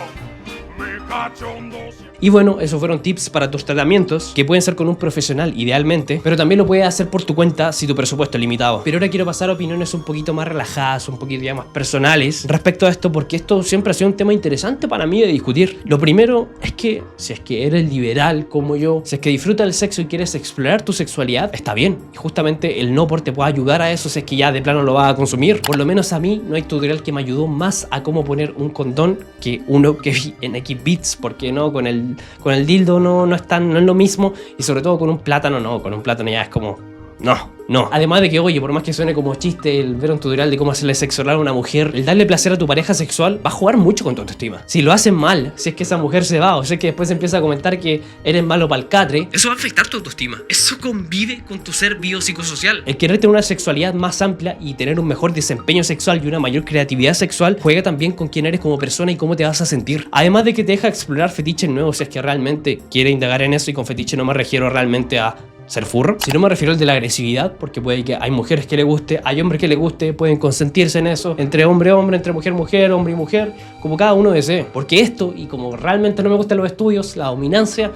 Me cachondo. Y bueno, esos fueron tips para tus tratamientos, que pueden ser con un profesional idealmente, pero también lo puedes hacer por tu cuenta si tu presupuesto es limitado. Pero ahora quiero pasar a opiniones un poquito más relajadas, un poquito ya más personales respecto a esto, porque esto siempre ha sido un tema interesante para mí de discutir. Lo primero es que si es que eres liberal como yo, si es que disfrutas del sexo y quieres explorar tu sexualidad, está bien. Y justamente el no por te puede ayudar a eso si es que ya de plano lo vas a consumir. Por lo menos a mí no hay tutorial que me ayudó más a cómo poner un condón que uno que vi en Xvideos, porque no, con el dildo no es lo mismo, y sobre todo con un plátano no, con un plátano ya es como, no. Además de que, oye, por más que suene como chiste el ver un tutorial de cómo hacerle sexo oral a una mujer, el darle placer a tu pareja sexual va a jugar mucho con tu autoestima. Si lo hacen mal, si es que esa mujer se va, o si es que después empieza a comentar que eres malo para el catre, eso va a afectar tu autoestima. Eso convive con tu ser biopsicosocial. El querer tener una sexualidad más amplia y tener un mejor desempeño sexual y una mayor creatividad sexual juega también con quién eres como persona y cómo te vas a sentir. Además de que te deja explorar fetiches nuevos si es que realmente quiere indagar en eso, y con fetiche no me refiero realmente a ser furro, si no me refiero al de la agresividad, porque puede que hay mujeres que le guste, hay hombres que le guste, pueden consentirse en eso, entre hombre hombre, entre mujer mujer, hombre y mujer, como cada uno desee. Porque esto, y como realmente no me gustan los estudios, la dominancia,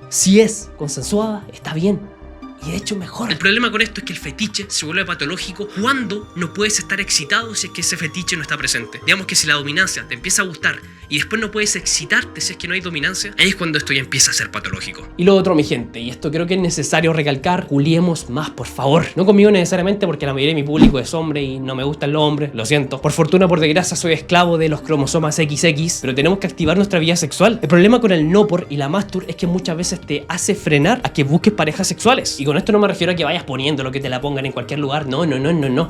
si es consensuada, está bien. Y de hecho mejor. El problema con esto es que el fetiche se vuelve patológico cuando no puedes estar excitado si es que ese fetiche no está presente. Digamos que si la dominancia te empieza a gustar y después no puedes excitarte si es que no hay dominancia, ahí es cuando esto ya empieza a ser patológico. Y lo otro, mi gente, y esto creo que es necesario recalcar, juliemos más, por favor. No conmigo necesariamente, porque la mayoría de mi público es hombre y no me gustan los hombres, lo siento. Por fortuna, por desgracia, soy esclavo de los cromosomas XX, pero tenemos que activar nuestra vida sexual. El problema con el no por y la mastur es que muchas veces te hace frenar a que busques parejas sexuales. Y con esto no me refiero a que vayas poniendo lo que te la pongan en cualquier lugar, no.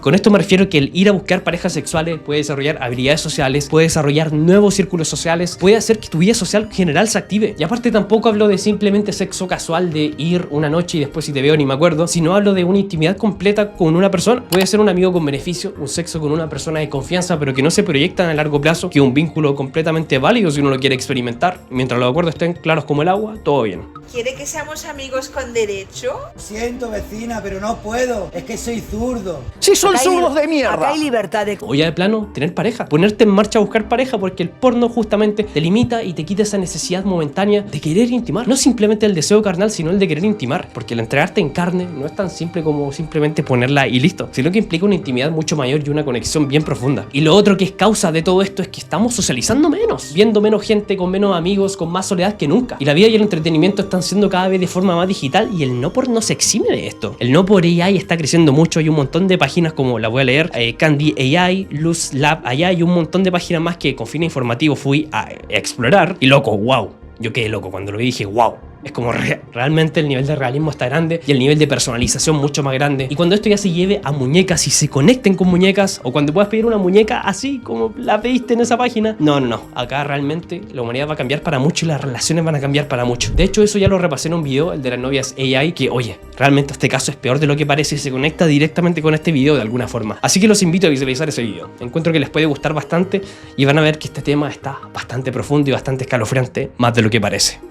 Con esto me refiero a que el ir a buscar parejas sexuales puede desarrollar habilidades sociales, puede desarrollar nuevos círculos sociales, puede hacer que tu vida social general se active. Y aparte tampoco hablo de simplemente sexo casual, de ir una noche y después si te veo ni me acuerdo, sino hablo de una intimidad completa con una persona. Puede ser un amigo con beneficio, un sexo con una persona de confianza, pero que no se proyecta a largo plazo, que un vínculo completamente válido si uno lo quiere experimentar. Mientras los acuerdos estén claros como el agua, todo bien. ¿Quiere que seamos amigos con derecho? Siento, vecina, pero no puedo. Es que soy zurdo. ¡Sí, son zurdos de mierda! Acá hay libertad de... O ya de plano, tener pareja. Ponerte en marcha a buscar pareja, porque el porno justamente te limita y te quita esa necesidad momentánea de querer intimar. No simplemente el deseo carnal, sino el de querer intimar. Porque el entregarte en carne no es tan simple como simplemente ponerla y listo, sino que implica una intimidad mucho mayor y una conexión bien profunda. Y lo otro que es causa de todo esto es que estamos socializando menos, viendo menos gente, con menos amigos, con más soledad que nunca. Y la vida y el entretenimiento están siendo cada vez de forma más digital, y el no por no se exime de esto. El no por AI está creciendo mucho. Hay un montón de páginas como, la voy a leer, Candy AI, Luz Lab AI y un montón de páginas más que con fines informativos fui a explorar. Y loco, wow. Yo quedé loco cuando lo vi, dije, wow. Es como realmente el nivel de realismo está grande y el nivel de personalización mucho más grande. Y cuando esto ya se lleve a muñecas y se conecten con muñecas, o cuando puedas pedir una muñeca así como la pediste en esa página, no. Acá realmente la humanidad va a cambiar para mucho y las relaciones van a cambiar para mucho. De hecho, eso ya lo repasé en un video, el de las novias AI, que oye, realmente este caso es peor de lo que parece y se conecta directamente con este video de alguna forma. Así que los invito a visualizar ese video. Encuentro que les puede gustar bastante y van a ver que este tema está bastante profundo y bastante escalofriante, más de lo que parece.